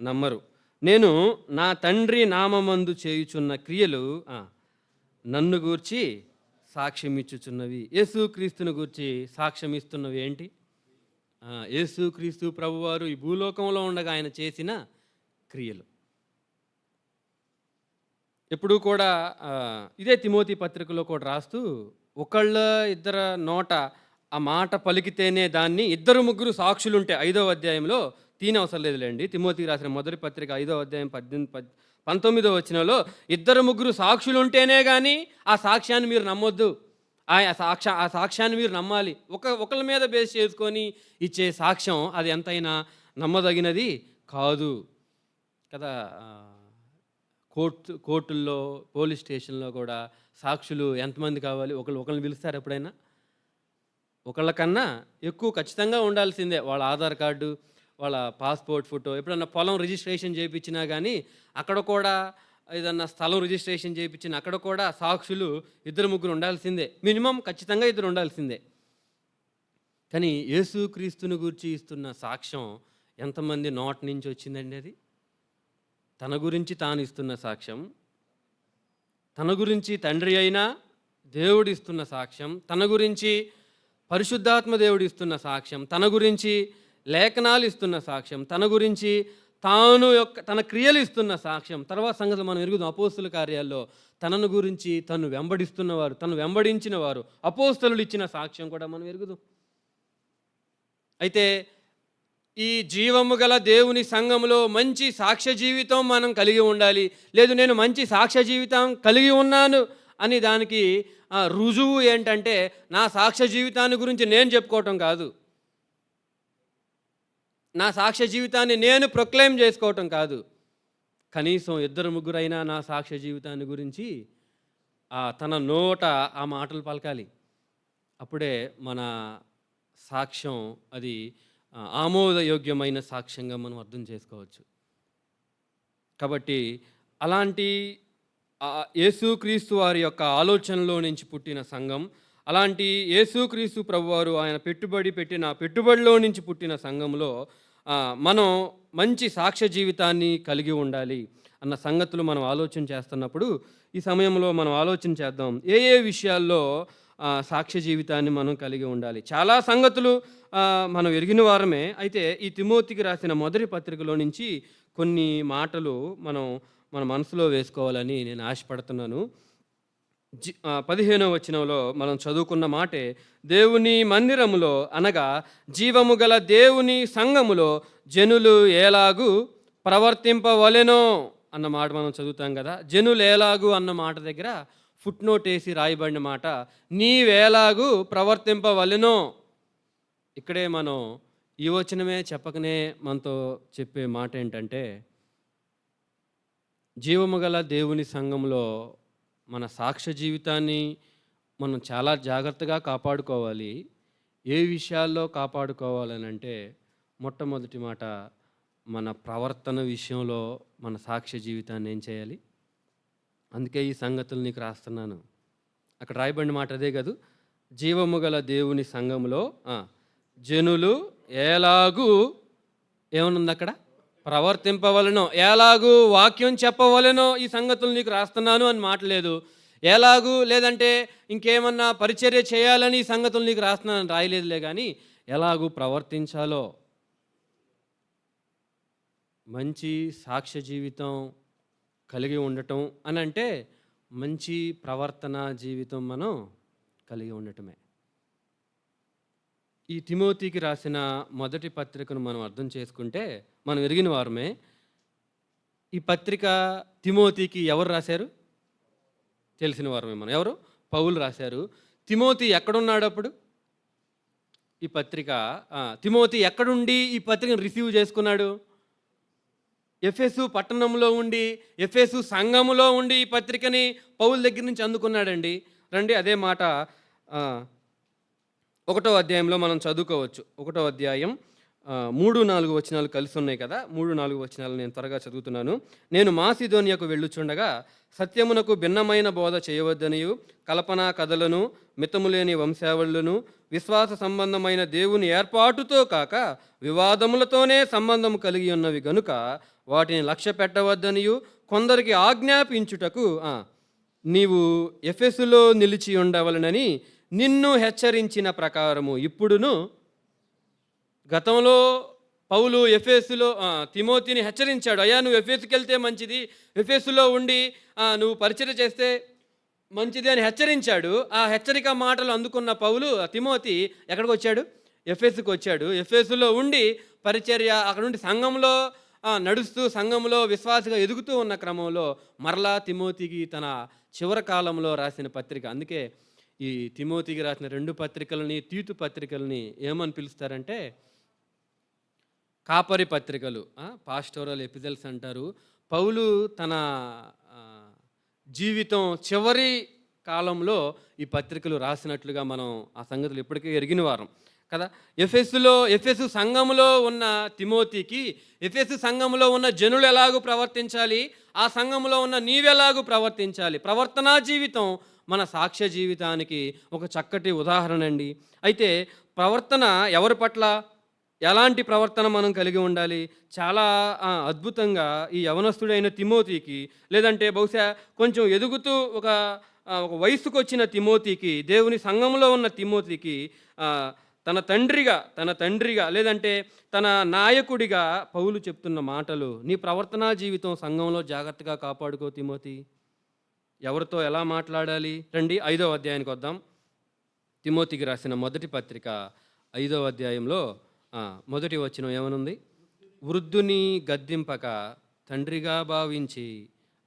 నమ్మరు. నేను నా తండ్రి నామమందు చేయుచున్న క్రియలు నన్ను గూర్చి సాక్ష్యమిచ్చుచున్నవి. యేసుక్రీస్తుని గూర్చి సాక్ష్యమిస్తున్నవి ఏంటి? యేసుక్రీస్తు ప్రభువారు ఈ భూలోకంలో ఉండగా ఆయన చేసిన క్రియలు. ఎప్పుడూ కూడా ఇదే తిమోతి పత్రికలో కూడా రాస్తూ, ఒకళ్ళ ఇద్దర నోట ఆ మాట పలికితేనే దాన్ని, ఇద్దరు ముగ్గురు సాక్షులుంటే 5వ అధ్యాయంలో తీనవసరం లేదులేండి, తిమోతికి రాసిన మొదటి పత్రిక 5వ అధ్యాయం 19వ వచనంలో, ఇద్దరు ముగ్గురు సాక్షులుంటేనే కానీ ఆ సాక్ష్యాన్ని మీరు నమ్మొద్దు, ఆ సాక్ష్యాన్ని మీరు నమ్మాలి. ఒకళ్ళ మీద బేస్ చేసుకొని ఇచ్చే సాక్ష్యం అది ఎంతైనా నమ్మదగినది కాదు కదా. కోర్టుల్లో, పోలీస్ స్టేషన్లో కూడా సాక్షులు ఎంతమంది కావాలి? ఒకళ్ళని పిలుస్తారు ఎప్పుడైనా? ఒకళ్ళకన్నా ఎక్కువ ఖచ్చితంగా ఉండాల్సిందే. వాళ్ళ ఆధార్ కార్డు, వాళ్ళ పాస్పోర్ట్ ఫోటో. ఎప్పుడన్నా పొలం రిజిస్ట్రేషన్ చేయించినా కానీ అక్కడ కూడా, ఏదన్నా స్థలం రిజిస్ట్రేషన్ చేయించిన అక్కడ కూడా సాక్షులు ఇద్దరు ముగ్గురు ఉండాల్సిందే, మినిమం ఖచ్చితంగా ఇద్దరు ఉండాల్సిందే. కానీ యేసుక్రీస్తుని గురించి ఇస్తున్న సాక్ష్యం ఎంతమంది నోట నుంచి వచ్చిందండి? అది తన గురించి తాను ఇస్తున్న సాక్ష్యం, తన గురించి తండ్రి అయినా దేవుడు ఇస్తున్న సాక్ష్యం, తన గురించి పరిశుద్ధాత్మ దేవుడు ఇస్తున్న సాక్ష్యం, తన గురించి లేఖనాలు ఇస్తున్న సాక్ష్యం, తన గురించి తన క్రియలు ఇస్తున్న సాక్ష్యం. తర్వాత సంగతి మనం ఎరుగుదాం. అపోస్తుల కార్యాల్లో తనను గురించి తను వెంబడిస్తున్నవారు, తను వెంబడించిన వారు అపోస్తలులు ఇచ్చిన సాక్ష్యం కూడా మనం ఎరుగుదాం. అయితే ఈ జీవము గల దేవుని సంఘములో మంచి సాక్ష్య జీవితం మనం కలిగి ఉండాలి. లేదు నేను మంచి సాక్ష్య జీవితం కలిగి ఉన్నాను అని దానికి రుజువు ఏంటంటే, నా సాక్ష్య జీవితాన్ని గురించి నేను చెప్పుకోవటం కాదు, నా సాక్ష్య జీవితాన్ని నేను ప్రొక్లెయిమ్ చేసుకోవటం కాదు, కనీసం ఇద్దరు ముగ్గురైనా నా సాక్ష్య జీవితాన్ని గురించి తన నోట ఆ మాటలు పలకాలి. అప్పుడే మన సాక్ష్యం అది ఆమోదయోగ్యమైన సాక్ష్యంగా మనం అర్థం చేసుకోవచ్చు. కాబట్టి అలాంటి యేసుక్రీస్తు వారి యొక్క ఆలోచనలో నుంచి పుట్టిన సంఘం, అలాంటి యేసుక్రీస్తు ప్రభువారు ఆయన పెట్టిన పెట్టుబడిలో నుంచి పుట్టిన సంఘంలో మనం మంచి సాక్ష్య జీవితాన్ని కలిగి ఉండాలి అన్న సంగతులు మనం ఆలోచన చేస్తున్నప్పుడు, ఈ సమయంలో మనం ఆలోచన చేద్దాం ఏ ఏ విషయాల్లో సాక్ష్య జీవితాన్ని మనం కలిగి ఉండాలి. చాలా సంగతులు మనం ఎరిగిన వారమే. అయితే ఈ తిమోతికి రాసిన మొదటి పత్రికలో నుంచి కొన్ని మాటలు మన మనసులో వేసుకోవాలని నేను ఆశపడుతున్నాను. 15వ వచనంలో మనం చదువుకున్న మాటే, దేవుని మందిరములో అనగా జీవము గల దేవుని సంఘములో జనులు ఎలాగు ప్రవర్తింపవలెనో అన్న మాట మనం చదువుతాం కదా. జనులు ఎలాగు అన్న మాట దగ్గర ఫుట్ నోట్ వేసి రాయబడిన మాట, నీవేలాగు ప్రవర్తింపవలెనో. ఇక్కడే మనం ఈ వచనమే చెప్పకనే మనతో చెప్పే మాట ఏంటంటే, జీవము గల దేవుని సంఘంలో మన సాక్ష్య జీవితాన్ని మనం చాలా జాగ్రత్తగా కాపాడుకోవాలి. ఏ విషయాల్లో కాపాడుకోవాలని అంటే, మొట్టమొదటి మాట, మన ప్రవర్తన విషయంలో మన సాక్ష్య జీవితాన్ని ఏం చేయాలి? అందుకే ఈ సంగతులు నీకు రాస్తున్నాను. అక్కడ రాయబడిన మాట అదే కాదు, జీవము గల దేవుని సంఘములో జనులు ఎలాగూ ఏమనుంది అక్కడ? ప్రవర్తింపవలెనో. ఎలాగూ వాక్యం చెప్పవలెనో ఈ సంగతులు నీకు రాస్తున్నాను అని మాట లేదు. ఎలాగూ లేదంటే ఇంకేమన్నా పరిచర్య చేయాలని ఈ సంగతులు నీకు రాస్తున్నాను రాయలేదులే, కానీ ఎలాగూ ప్రవర్తించాలో, మంచి సాక్ష్య జీవితం కలిగి ఉండటం అని అంటే మంచి ప్రవర్తన జీవితం మనం కలిగి ఉండటమే. ఈ తిమోతికి రాసిన మొదటి పత్రికను మనం అర్థం చేసుకుంటే మనం ఎరిగిన వారమే. ఈ పత్రిక తిమోతికి ఎవరు రాశారు? తెలిసిన వారమే మనం. ఎవరు? పౌలు రాశారు. తిమోతి ఎక్కడున్నాడు అప్పుడు? ఈ పత్రిక తిమోతి ఎక్కడుండి ఈ పత్రికను రిసీవ్ చేసుకున్నాడు? ఎఫెసు పట్టణంలో ఉండి, ఎఫెసు సంఘములో ఉండి ఈ పత్రికని పౌలు దగ్గర నుంచి అందుకున్నాడండి. రండి అదే మాట 1వ అధ్యాయంలో మనం చదువుకోవచ్చు. 1వ అధ్యాయం 3, 4 వచనాలు కలిసి ఉన్నాయి కదా. 3, 4 వచనాలు నేను త్వరగా చదువుతున్నాను. నేను మాసిదోనియాకు వెళ్ళుచుండగా సత్యమునకు భిన్నమైన బోధ చేయవద్దనియు, కల్పనా కథలను, మితములేని వంశావళులను, విశ్వాస సంబంధమైన దేవుని ఏర్పాటుతో కాక వివాదములతోనే సంబంధం కలిగి ఉన్నవి గనుక వాటిని లక్ష్య పెట్టవద్దనియు కొందరికి ఆజ్ఞాపించుటకు నీవు ఎఫెసులో నిలిచి ఉండవలనని నిన్ను హెచ్చరించిన ప్రకారము ఇప్పుడును, గతంలో పౌలు ఎఫెసులో తిమోతిని హెచ్చరించాడు. అయ్యా, నువ్వు ఎఫెసుకి వెళ్తే మంచిది, ఎఫెసులో ఉండి నువ్వు పరిచర్య చేస్తే మంచిది అని హెచ్చరించాడు. ఆ హెచ్చరిక మాటలు అందుకున్న పౌలు తిమోతి ఎక్కడికి వచ్చాడు? ఎఫెసుకు వచ్చాడు. ఎఫెసులో ఉండి పరిచర్య, అక్కడ నుండి సంఘంలో నడుస్తూ సంఘంలో విశ్వాసగా ఎదుగుతూ ఉన్న క్రమంలో మరలా తిమోతికి తన చివరి కాలంలో రాసిన పత్రిక. అందుకే ఈ తిమోతికి రాసిన 2 పత్రికలని, తీతు పత్రికలని ఏమని పిలుస్తారంటే కాపరి పత్రికలు, పాస్టోరల్ ఎపిజల్స్ అంటారు. పౌలు తన జీవితం చివరి కాలంలో ఈ పత్రికలు రాసినట్లుగా మనం ఆ సంగతులు ఇప్పటికే ఎరిగిన వారం కదా. ఎఫెసు సంఘములో ఉన్న తిమోతికి ఎఫెసు సంఘములో ఉన్న జనులు ఎలాగూ ప్రవర్తించాలి, ఆ సంఘములో ఉన్న నీవెలాగూ ప్రవర్తించాలి, ప్రవర్తనా జీవితం మన సాక్ష్య జీవితానికి ఒక చక్కటి ఉదాహరణ అండి. అయితే ప్రవర్తన ఎవరి పట్ల, ఎలాంటి ప్రవర్తన మనం కలిగి ఉండాలి? చాలా అద్భుతంగా ఈ యవనస్తుడైన తిమోతికి, లేదంటే బహుశా కొంచెం ఎదుగుతూ ఒక వయసుకు వచ్చిన తిమోతికి, దేవుని సంఘంలో ఉన్న తిమోతికి తన తండ్రిగా లేదంటే తన నాయకుడిగా పౌలు చెప్తున్న మాటలు, నీ ప్రవర్తనా జీవితం సంఘంలో జాగ్రత్తగా కాపాడుకో తిమోతి. ఎవరితో ఎలా మాట్లాడాలి? రండి 5వ అధ్యాయానికి వద్దాం. తిమోతికి రాసిన మొదటి పత్రిక 5వ అధ్యాయంలో మొదటి వచనం ఏమనుంది? వృద్ధుని గద్దింపక తండ్రిగా భావించి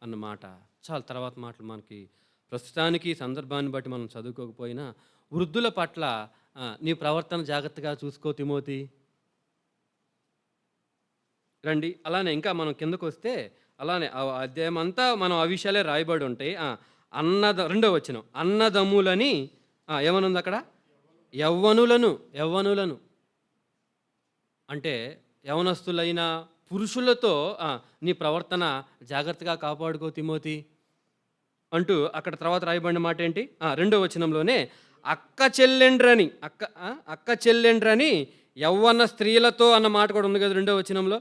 అన్నమాట. చాలా తర్వాత మాటలు మనకి ప్రస్తుతానికి సందర్భాన్ని బట్టి మనం చదువుకోకపోయినా, వృద్ధుల పట్ల నీ ప్రవర్తన జాగ్రత్తగా చూసుకో తిమోతి. రండి అలానే ఇంకా మనం కిందకు వస్తే అలానే అధ్యాయం అంతా మనం ఆ విషయాలే రాయబడి ఉంటాయి. 2వ వచనం అన్నదమ్ములని ఏమనుంది అక్కడ? యవ్వనులను అంటే యవనస్తులైన పురుషులతో నీ ప్రవర్తన జాగ్రత్తగా కాపాడుకో తిమోతి అంటూ అక్కడ తర్వాత రాయబడిన మాట ఏంటి? 2వ వచనంలోనే అక్క చెల్లెండ్రని యవ్వన స్త్రీలతో అన్న మాట కూడా ఉంది కదా 2వ వచనంలో.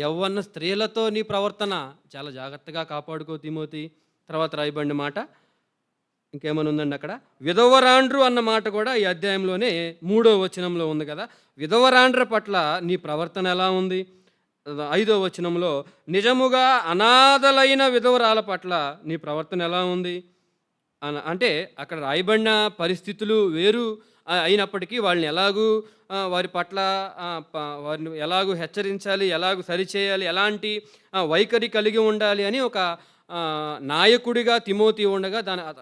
యవ్వన స్త్రీలతో నీ ప్రవర్తన చాలా జాగ్రత్తగా కాపాడుకో తిమోతి. తర్వాత రాయబడిన మాట ఇంకేమైనా ఉందండి అక్కడ? విధవరాండ్రు అన్న మాట కూడా ఈ అధ్యాయంలోనే 3వ వచనంలో ఉంది కదా. విధవరాండ్ర పట్ల నీ ప్రవర్తన ఎలా ఉంది? 5వ వచనంలో నిజముగా అనాథలైన విధవరాల పట్ల నీ ప్రవర్తన ఎలా ఉంది అంటే అక్కడ రాయబడిన పరిస్థితులు వేరు అయినప్పటికీ వాళ్ళని ఎలాగూ వారి పట్ల వారిని ఎలాగూ హెచ్చరించాలి, ఎలాగూ సరిచేయాలి, ఎలాంటి వైఖరి కలిగి ఉండాలి అని ఒక నాయకుడిగా తిమోతి ఉండగా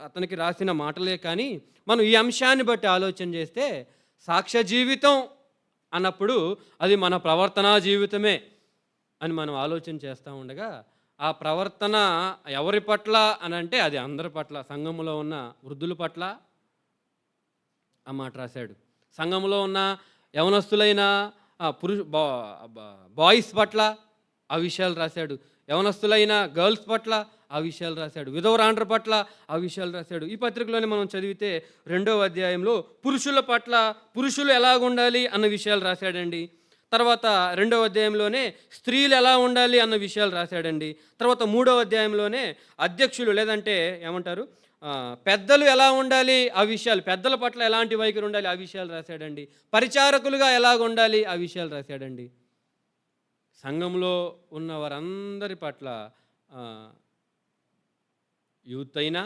అతనికి రాసిన మాటలే. కానీ మనం ఈ అంశాన్ని బట్టి ఆలోచన చేస్తే సాక్ష్య జీవితం అన్నప్పుడు అది మన ప్రవర్తనా జీవితమే అని మనం ఆలోచన చేస్తూ ఉండగా, ఆ ప్రవర్తన ఎవరి పట్ల అని అంటే అది అందరి పట్ల, సంఘంలో ఉన్న వృద్ధుల పట్ల ఆ మాట రాశాడు, సంఘంలో ఉన్న యవనస్తులైన బాయ్స్ పట్ల ఆ విషయాలు రాశాడు, యవనస్తులైన గర్ల్స్ పట్ల ఆ విషయాలు రాశాడు, విధవరాండ్ర పట్ల ఆ విషయాలు రాశాడు. ఈ పత్రికలోనే మనం చదివితే 2వ అధ్యాయంలో పురుషుల పట్ల పురుషులు ఎలాగుండాలి అన్న విషయాలు రాశాడండి. తర్వాత 2వ అధ్యాయంలోనే స్త్రీలు ఎలా ఉండాలి అన్న విషయాలు రాశాడండి. తర్వాత 3వ అధ్యాయంలోనే అధ్యక్షులు లేదంటే ఏమంటారు పెద్దలు ఎలా ఉండాలి ఆ విషయాలు, పెద్దల పట్ల ఎలాంటి వైఖరి ఉండాలి ఆ విషయాలు రాశాడండి. పరిచారకులుగా ఎలాగ ఉండాలి ఆ విషయాలు రాశాడండి. సంఘంలో ఉన్న వారందరి పట్ల యూత్ అయినా,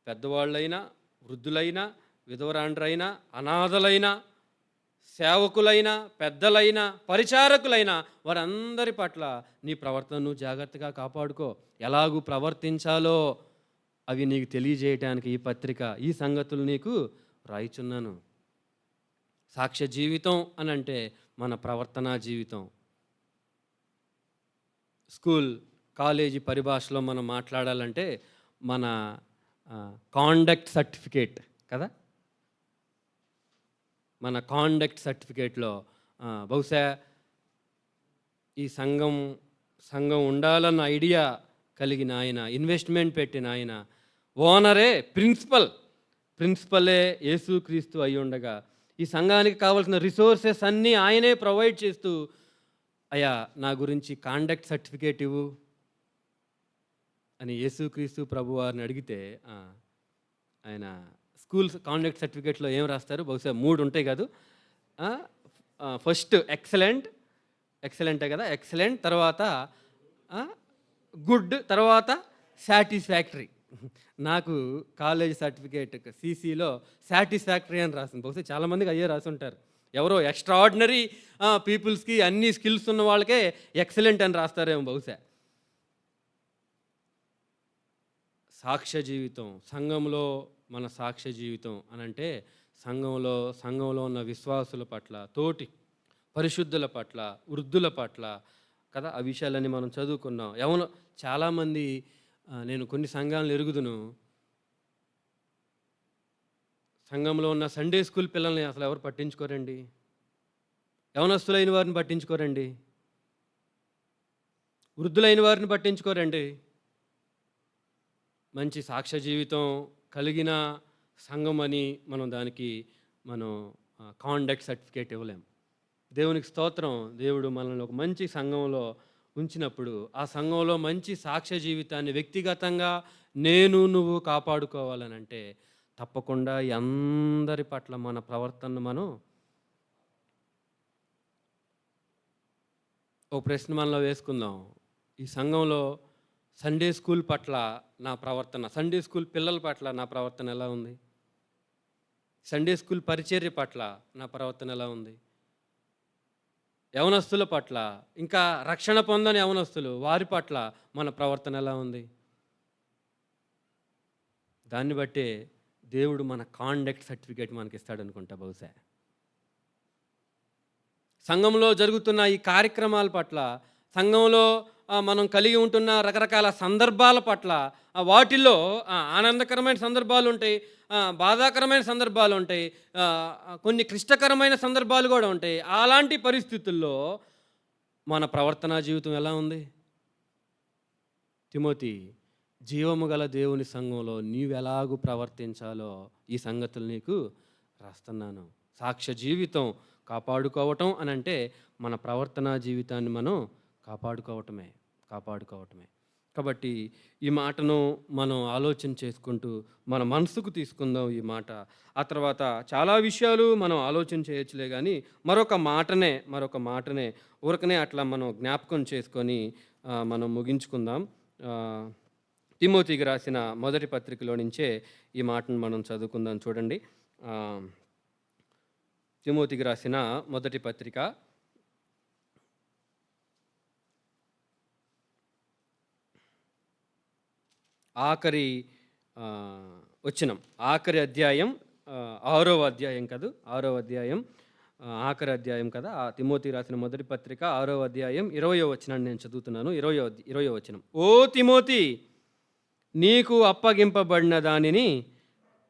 పెద్దవాళ్ళైనా, వృద్ధులైనా, విధవరాండ్రైనా, అనాథలైనా, సేవకులైనా, పెద్దలైనా, పరిచారకులైనా వారందరి పట్ల నీ ప్రవర్తనను జాగ్రత్తగా కాపాడుకో. ఎలాగూ ప్రవర్తించాలో అవి నీకు తెలియజేయటానికి ఈ పత్రిక, ఈ సంగతులు నీకు రాయిచున్నాను. సాక్ష్య జీవితం అని అంటే మన ప్రవర్తనా జీవితం. స్కూల్ కాలేజీ పరిభాషలో మనం మాట్లాడాలంటే మన కాండక్ట్ సర్టిఫికేట్ కదా. మన కాండక్ట్ సర్టిఫికేట్లో బహుశా ఈ సంఘం సంఘం ఉండాలన్న ఐడియా కలిగిన ఆయన, ఇన్వెస్ట్మెంట్ పెట్టిన ఆయన, ఓనరే ప్రిన్సిపలే యేసుక్రీస్తు అయి ఉండగా ఈ సంఘానికి కావాల్సిన రిసోర్సెస్ అన్నీ ఆయనే ప్రొవైడ్ చేస్తూ, అయ్యా నా గురించి కాండక్ట్ సర్టిఫికేట్ ఇవ్వు అని యేసుక్రీస్తు ప్రభువారిని అడిగితే ఆయన స్కూల్స్ కాండక్ట్ సర్టిఫికేట్లో ఏం రాస్తారు? బహుశా 3 ఉంటాయి కాదు. ఫస్ట్ ఎక్సలెంటే కదా, ఎక్సలెంట్, తర్వాత గుడ్, తర్వాత సాటిస్ఫాక్టరీ. నాకు కాలేజ్ సర్టిఫికేట్ సీసీలో సాటిస్ఫాక్టరీ అని రాసింది. బహుశా చాలామందికి అయ్యే రాసి ఉంటారు. ఎవరో ఎక్స్ట్రాడినరీ పీపుల్స్కి అన్ని స్కిల్స్ ఉన్న వాళ్ళకే ఎక్సలెంట్ అని రాస్తారేమో బహుశా. సాక్ష్య జీవితం, సంఘంలో మన సాక్ష్య జీవితం అనంటే సంఘంలో ఉన్న విశ్వాసుల పట్ల, తోటి పరిశుద్ధుల పట్ల, వృద్ధుల పట్ల కదా, ఆ విషయాలన్నీ మనం చదువుకున్నాం. చాలామంది నేను కొన్ని సంఘాలను ఎరుగుదును, సంఘంలో ఉన్న సండే స్కూల్ పిల్లల్ని అసలు ఎవరు పట్టించుకోరండి, యవనస్తులైన వారిని పట్టించుకోరండి, వృద్ధులైన వారిని పట్టించుకోరండి. మంచి సాక్ష్య జీవితం కలిగిన సంఘం అని దానికి కాండక్ట్ సర్టిఫికేట్ ఇవ్వలేం. దేవునికి స్తోత్రం. దేవుడు మనల్ని ఒక మంచి సంఘంలో ఉంచినప్పుడు ఆ సంఘంలో మంచి సాక్ష్య జీవితాన్ని వ్యక్తిగతంగా నువ్వు కాపాడుకోవాలనంటే తప్పకుండా అందరి పట్ల మన ప్రవర్తనను మనం ఓ ప్రశ్న మనలో వేసుకుందాం. ఈ సంఘంలో సండే స్కూల్ పట్ల నా ప్రవర్తన, సండే స్కూల్ పిల్లల పట్ల నా ప్రవర్తన ఎలా ఉంది? సండే స్కూల్ పరిచర్య పట్ల నా ప్రవర్తన ఎలా ఉంది? యవనస్తుల పట్ల, ఇంకా రక్షణ పొందని యవనస్తులు, వారి పట్ల మన ప్రవర్తన ఎలా ఉంది? దాన్ని బట్టే దేవుడు మన కాండక్ట్ సర్టిఫికేట్ మనకి ఇస్తాడనుకుంటా బహుశా. సంఘంలో జరుగుతున్న ఈ కార్యక్రమాల పట్ల, సంఘంలో మనం కలిగి ఉంటున్న రకరకాల సందర్భాల పట్ల, వాటిల్లో ఆనందకరమైన సందర్భాలు ఉంటాయి, బాధాకరమైన సందర్భాలు ఉంటాయి, కొన్ని క్లిష్టకరమైన సందర్భాలు కూడా ఉంటాయి. అలాంటి పరిస్థితుల్లో మన ప్రవర్తనా జీవితం ఎలా ఉంది? తిమోతి, జీవము గల దేవుని సంఘంలో నీవెలాగూ ప్రవర్తించాలో ఈ సంగతులు నీకు రాస్తున్నాను. సాక్ష్య జీవితం కాపాడుకోవటం అని అంటే మన ప్రవర్తనా జీవితాన్ని మనం కాపాడుకోవటమే. కాబట్టి ఈ మాటను మనం ఆలోచన చేసుకుంటూ మన మనసుకు తీసుకుందాం ఈ మాట. ఆ తర్వాత చాలా విషయాలు మనం ఆలోచన చేయొచ్చులే, కానీ మరొక మాటనే ఊరకనే అట్లా మనం జ్ఞాపకం చేసుకొని మనం ముగించుకుందాం. తిమోతికి రాసిన మొదటి పత్రికలో నుంచే ఈ మాటను మనం చదువుకుందాం. చూడండి, తిమోతికి రాసిన మొదటి పత్రిక ఆఖరి అధ్యాయం, 6వ అధ్యాయం కాదు, 6వ అధ్యాయం ఆఖరి అధ్యాయం కదా. ఆ తిమోతికి రాసిన మొదటి పత్రిక 6వ అధ్యాయం 20వ వచనాన్ని నేను చదువుతున్నాను. 20వ వచనం. ఓ తిమోతి, నీకు అప్పగింపబడిన దానిని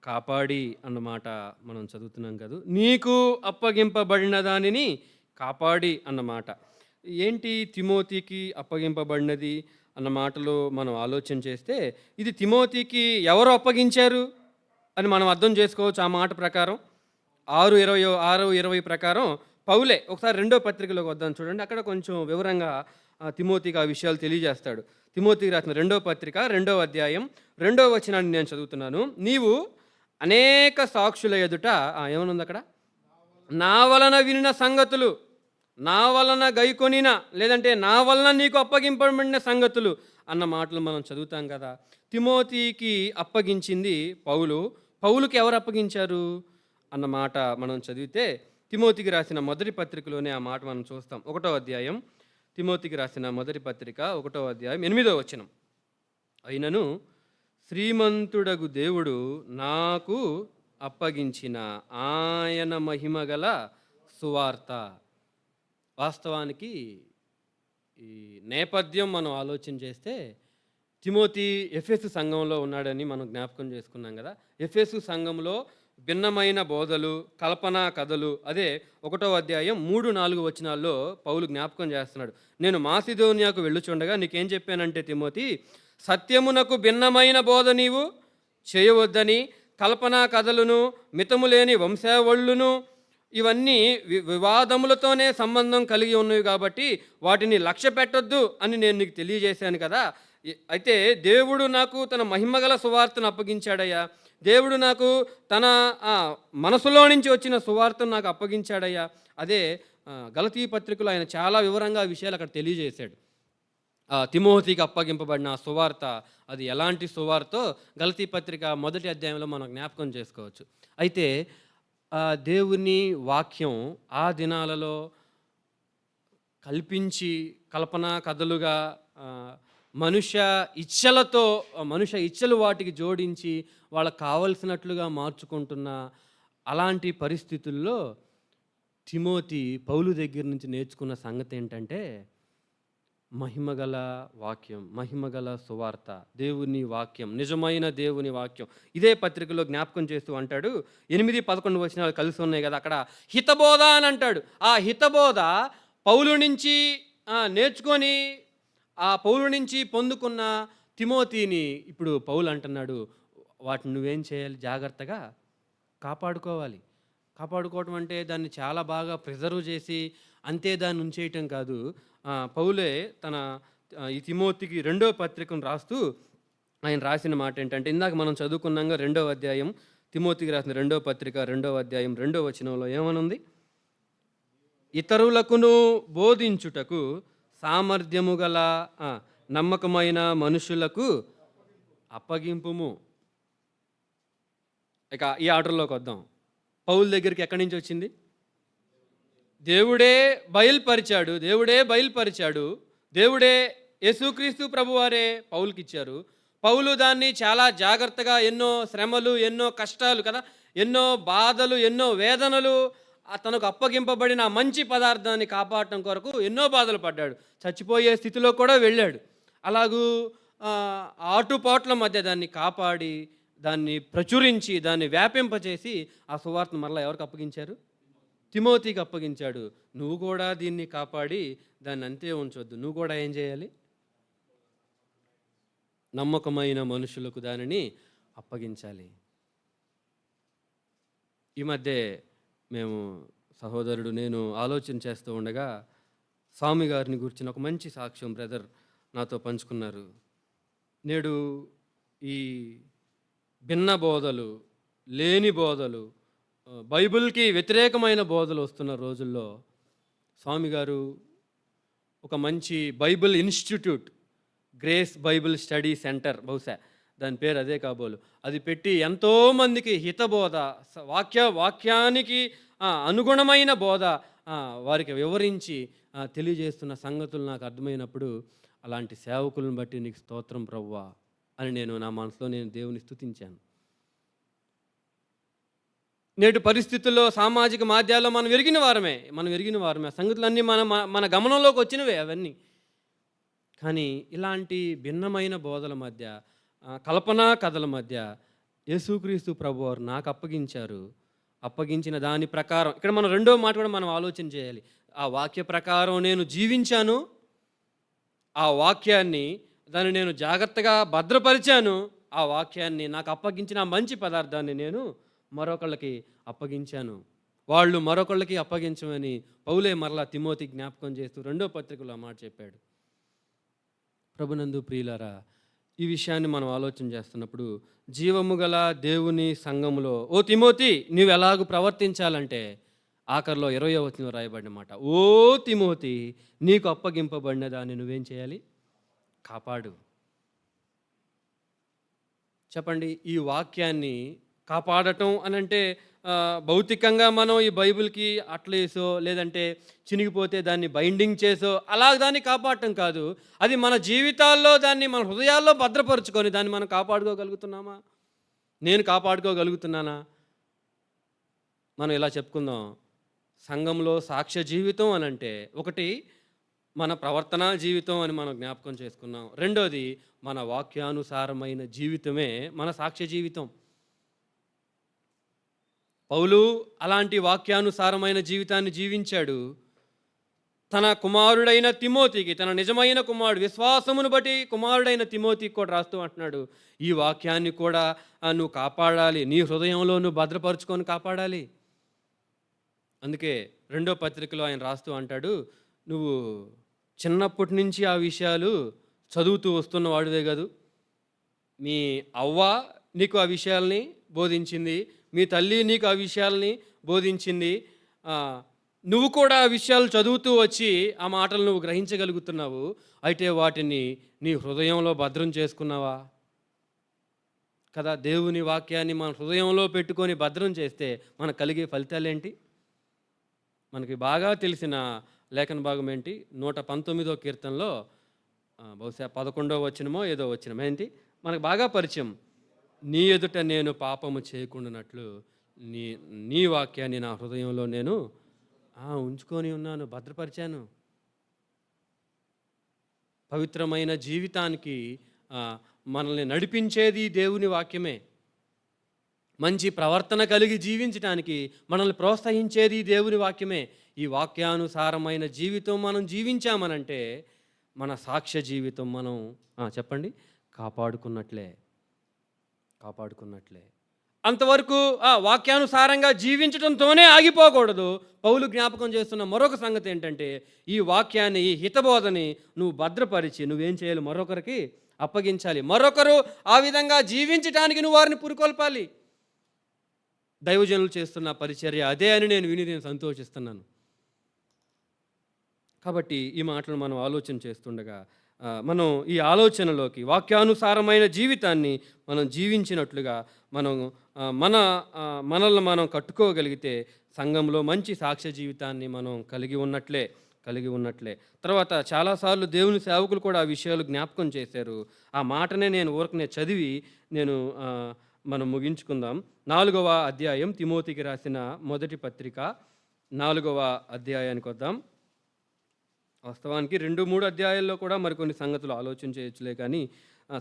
కాపాడి అన్నమాట మనం చదువుతున్నాం కదా. నీకు అప్పగింపబడిన దానిని కాపాడి అన్నమాట. ఏంటి తిమోతికి అప్పగింపబడినది అన్న మాటలు మనం ఆలోచన చేస్తే, ఇది తిమోతికి ఎవరు అప్పగించారు అని మనం అర్థం చేసుకోవచ్చు. ఆ మాట ప్రకారం 6:20 ప్రకారం పౌలే. ఒకసారి 2వ పత్రికలోకి వద్దాం, చూడండి. అక్కడ కొంచెం వివరంగా తిమోతికి ఆ విషయాలు తెలియజేస్తాడు. తిమోతికి రాసిన 2వ పత్రిక 2వ అధ్యాయం 2వ వచనాన్ని నేను చదువుతున్నాను. నీవు అనేక సాక్షుల ఎదుట, ఏమనుంది అక్కడ? నా వలన వినిన సంగతులు, నా వలన గైకొనిన, లేదంటే నా వలన నీకు అప్పగింపబడిన సంగతులు అన్న మాటలు మనం చదువుతాం కదా. తిమోతికి అప్పగించింది పౌలుకి ఎవరు అప్పగించారు అన్న మాట మనం చదివితే, తిమోతికి రాసిన మొదటి పత్రికలోనే ఆ మాట మనం చూస్తాం. 1వ అధ్యాయం, తిమోతికి రాసిన మొదటి పత్రిక 1వ అధ్యాయం 8వ వచనం. అయినను శ్రీమంతుడగు దేవుడు నాకు అప్పగించిన ఆయన మహిమగల సువార్త. వాస్తవానికి ఈ నేపథ్యం మనం ఆలోచన చేస్తే, తిమోతి ఎఫెసు సంఘంలో ఉన్నాడని మనం జ్ఞాపకం చేసుకున్నాం కదా. ఎఫెసు సంఘంలో భిన్నమైన బోధలు, కల్పనా కథలు, అదే 1వ అధ్యాయం 3, 4 వచనాల్లో పౌలు జ్ఞాపకం చేస్తున్నాడు. నేను మాసిదోనియాకు వెళ్ళుచుండగా నీకేం చెప్పానంటే తిమోతి, సత్యమునకు భిన్నమైన బోధ నీవు చేయవద్దని, కల్పనా కథలను, మితము లేని వంశావళులను, ఇవన్నీ వివాదములతోనే సంబంధం కలిగి ఉన్నవి కాబట్టి వాటిని లక్ష్య పెట్టొద్దు అని నేను నీకు తెలియజేశాను కదా. అయితే దేవుడు నాకు తన మహిమగల సువార్తను అప్పగించాడయ్యా. దేవుడు నాకు తన మనసులో నుంచి వచ్చిన సువార్తను నాకు అప్పగించాడయ్యా. అదే గలతీ పత్రికలో ఆయన చాలా వివరంగా ఆ విషయాలు అక్కడ తెలియజేశాడు. తిమోతికి అప్పగింపబడిన సువార్త అది ఎలాంటి సువార్తో గలతీ పత్రిక 1వ అధ్యాయంలో మనం జ్ఞాపకం చేసుకోవచ్చు. అయితే దేవుని వాక్యం ఆ దినాలలో కల్పించి కల్పనా కథలుగా మనుష్య ఇచ్చలు వాటికి జోడించి వాళ్ళకు కావలసినట్లుగా మార్చుకుంటున్న అలాంటి పరిస్థితుల్లో తిమోతి పౌలు దగ్గర నుంచి నేర్చుకున్న సంగతి ఏంటంటే, మహిమగల వాక్యం, మహిమగల సువార్త, దేవుని వాక్యం, నిజమైన దేవుని వాక్యం. ఇదే పత్రికలో జ్ఞాపకం చేస్తూ అంటాడు, 8, 11 వచనాలు కలిసి ఉన్నాయి కదా, అక్కడ హితబోధ అని అంటాడు. ఆ హితబోధ పౌలు నుంచి నేర్చుకొని ఆ పౌలు నుంచి పొందుకున్న తిమోతిని ఇప్పుడు పౌలు అంటున్నాడు, వాటిని నువ్వేం చేయాలి, జాగ్రత్తగా కాపాడుకోవాలి. కాపాడుకోవటం అంటే దాన్ని చాలా బాగా ప్రిజర్వ్ చేసి అంతే దాన్ని ఉంచేయటం కాదు. పౌలే తన ఈ తిమోతికి 2వ పత్రికను రాస్తూ ఆయన రాసిన మాట ఏంటంటే, ఇందాక మనం చదువుకున్నాగా 2వ అధ్యాయం, తిమోతికి రాసిన 2వ పత్రిక 2వ అధ్యాయం 2వ వచనంలో ఏమనుంది, ఇతరులకును బోధించుటకు సామర్థ్యము గల నమ్మకమైన మనుషులకు అప్పగింపుము. ఇక ఈ ఆర్డర్లోకి వద్దాం. పౌలు దగ్గరికి ఎక్కడి నుంచి వచ్చింది? దేవుడే బయలుపరిచాడు. దేవుడే యేసుక్రీస్తు ప్రభువారే పౌలుకి ఇచ్చారు. పౌలు దాన్ని చాలా జాగ్రత్తగా, ఎన్నో శ్రమలు, ఎన్నో కష్టాలు కదా, ఎన్నో బాధలు, ఎన్నో వేదనలు, తనకు అప్పగింపబడిన మంచి పదార్థాన్ని కాపాడటం కొరకు ఎన్నో బాధలు పడ్డాడు. చచ్చిపోయే స్థితిలో కూడా వెళ్ళాడు. అలాగూ ఆటుపాట్ల మధ్య దాన్ని కాపాడి, దాన్ని ప్రచురించి, దాన్ని వ్యాపింపచేసి ఆ సువార్తను మరలా ఎవరికి అప్పగించారు? తిమోతికి అప్పగించాడు. నువ్వు కూడా దీన్ని కాపాడి దాన్ని అంతే ఉంచొద్దు. నువ్వు కూడా ఏం చేయాలి? నమ్మకమైన మనుషులకు దానిని అప్పగించాలి. ఈ మధ్య మేము సహోదరుడు నేను ఆలోచన చేస్తూ ఉండగా స్వామి గారిని గురించిన ఒక మంచి సాక్ష్యం బ్రదర్ నాతో పంచుకున్నారు. నేడు ఈ భిన్న బోధలు, లేని బోధలు, బైబిల్కి వ్యతిరేకమైన బోధలు వస్తున్న రోజుల్లో స్వామి గారు ఒక మంచి Bible institute, grace Bible study centre, బహుశా దాని పేరు అదే కాబోలు, అది పెట్టి ఎంతోమందికి హితబోధ, వాక్యానికి అనుగుణమైన బోధ వారికి వివరించి తెలియజేస్తున్న సంగతులు నాకు అర్థమైనప్పుడు, అలాంటి సేవకులను బట్టి నీకు స్తోత్రం ప్రభువా అని నేను నా మనసులో దేవుని స్తుతించాను. నేటి పరిస్థితుల్లో సామాజిక మాధ్యాల్లో మనం ఎరిగిన వారమే ఆ సంగతులన్నీ మన గమనంలోకి వచ్చినవే అవన్నీ. కానీ ఇలాంటి భిన్నమైన బోధల మధ్య, కల్పనా కథల మధ్య యేసుక్రీస్తు ప్రభువారు నాకు అప్పగించారు. అప్పగించిన దాని ప్రకారం ఇక్కడ మనం రెండో మాట కూడా మనం ఆలోచన చేయాలి. ఆ వాక్య ప్రకారం నేను జీవించాను, ఆ వాక్యాన్ని దాన్ని నేను జాగ్రత్తగా భద్రపరిచాను, ఆ వాక్యాన్ని నాకు అప్పగించిన మంచి పదార్థాన్ని నేను మరొకళ్ళకి అప్పగించాను. వాళ్ళు మరొకళ్ళకి అప్పగించమని పౌలే మరలా తిమోతి జ్ఞాపకం చేస్తూ 2వ పత్రికలో మాట చెప్పాడు. ప్రభునందు ప్రియులారా, ఈ విషయాన్ని మనం ఆలోచన చేస్తున్నప్పుడు జీవము గల దేవుని సంఘములో ఓ తిమోతి నీవు ఎలాగూ ప్రవర్తించాలంటే ఆఖరిలో 20వ వచనంలో రాయబడిన మాట, ఓ తిమోతి నీకు అప్పగింపబడిన దాన్ని నువ్వేం చేయాలి? కాపాడు. చెప్పండి, ఈ వాక్యాన్ని కాపాడటం అనంటే భౌతికంగా మనం ఈ బైబిల్కి అట్లేసో లేదంటే చినిగిపోతే దాన్ని బైండింగ్ చేసో అలా దాన్ని కాపాడటం కాదు. అది మన జీవితాల్లో దాన్ని మన హృదయాల్లో భద్రపరుచుకొని దాన్ని మనం కాపాడుకోగలుగుతున్నామా? నేను కాపాడుకోగలుగుతున్నానా? మనం ఇలా చెప్పుకుందాం, సంఘంలో సాక్ష్య జీవితం అనంటే ఒకటి మన ప్రవర్తనా జీవితం అని మనం జ్ఞాపకం చేసుకున్నాం. రెండోది మన వాక్యానుసారమైన జీవితమే మన సాక్ష్య జీవితం. పౌలు అలాంటి వాక్యానుసారమైన జీవితాన్ని జీవించాడు. తన కుమారుడైన తిమోతికి, తన నిజమైన కుమారుడు, విశ్వాసమును బట్టి కుమారుడైన తిమోతికి కూడా రాస్తూ అంటున్నాడు, ఈ వాక్యాన్ని కూడా నువ్వు కాపాడాలి, నీ హృదయంలో నువ్వు భద్రపరుచుకొని కాపాడాలి. అందుకే రెండో పత్రికలో ఆయన రాస్తూ అంటాడు, నువ్వు చిన్నప్పటి నుంచి ఆ విషయాలు చదువుతూ వస్తున్న వాడివే కాదు. మీ అవ్వ నీకు ఆ విషయాల్ని బోధించింది, మీ తల్లి నీకు ఆ విషయాల్ని బోధించింది. నువ్వు కూడా ఆ విషయాలు చదువుతూ వచ్చి ఆ మాటలు నువ్వు గ్రహించగలుగుతున్నావు. అయితే వాటిని నీ హృదయంలో భద్రం చేసుకున్నావా కదా? దేవుని వాక్యాన్ని మన హృదయంలో పెట్టుకొని భద్రం చేస్తే మనకు కలిగే ఫలితాలేంటి? మనకి బాగా తెలిసిన లేఖన భాగం ఏంటి? 119వ కీర్తనలో బహుశా 11వ వచనమో ఏదో వచనం ఏంటి మనకు బాగా పరిచయం. నీ ఎదుట నేను పాపము చేయకుండానట్లు నీ నీ వాక్యాన్ని నా హృదయంలో నేను ఉంచుకొని ఉన్నాను, భద్రపరిచాను. పవిత్రమైన జీవితానికి మనల్ని నడిపించేది దేవుని వాక్యమే. మంచి ప్రవర్తన కలిగి జీవించడానికి మనల్ని ప్రోత్సహించేది దేవుని వాక్యమే. ఈ వాక్యానుసారమైన జీవితం మనం జీవించామనంటే మన సాక్ష్య జీవితం మనం చెప్పండి కాపాడుకున్నట్లే. అంతవరకు వాక్యానుసారంగా జీవించడంతోనే ఆగిపోకూడదు. పౌలు జ్ఞాపకం చేస్తున్న మరొక సంగతి ఏంటంటే, ఈ వాక్యాన్ని, ఈ హితబోధని నువ్వు భద్రపరిచి నువ్వేం చేయాలి? మరొకరికి అప్పగించాలి. మరొకరు ఆ విధంగా జీవించడానికి నువ్వు వారిని పురికొల్పాలి. దైవజనులు చేస్తున్న పరిచర్య అదే అని నేను సంతోషిస్తున్నాను. కాబట్టి ఈ మాటలు మనం ఆలోచన చేస్తుండగా మనం ఈ ఆలోచనలోకి వాక్యానుసారమైన జీవితాన్ని మనం జీవించినట్లుగా మనం మనల్ని మనం కట్టుకోగలిగితే సంఘంలో మంచి సాక్ష్య జీవితాన్ని మనం కలిగి ఉన్నట్లే. తర్వాత చాలాసార్లు దేవుని సేవకులు కూడా ఆ విషయాలు జ్ఞాపకం చేశారు. ఆ మాటనే నేను ఊరకనే చదివి మనం ముగించుకుందాం. 4వ అధ్యాయం, తిమోతికి రాసిన మొదటి పత్రిక 4వ అధ్యాయానికి వద్దాం. వాస్తవానికి 2-3 అధ్యాయాల్లో కూడా మరికొన్ని సంగతులు ఆలోచన చేయొచ్చులే, కానీ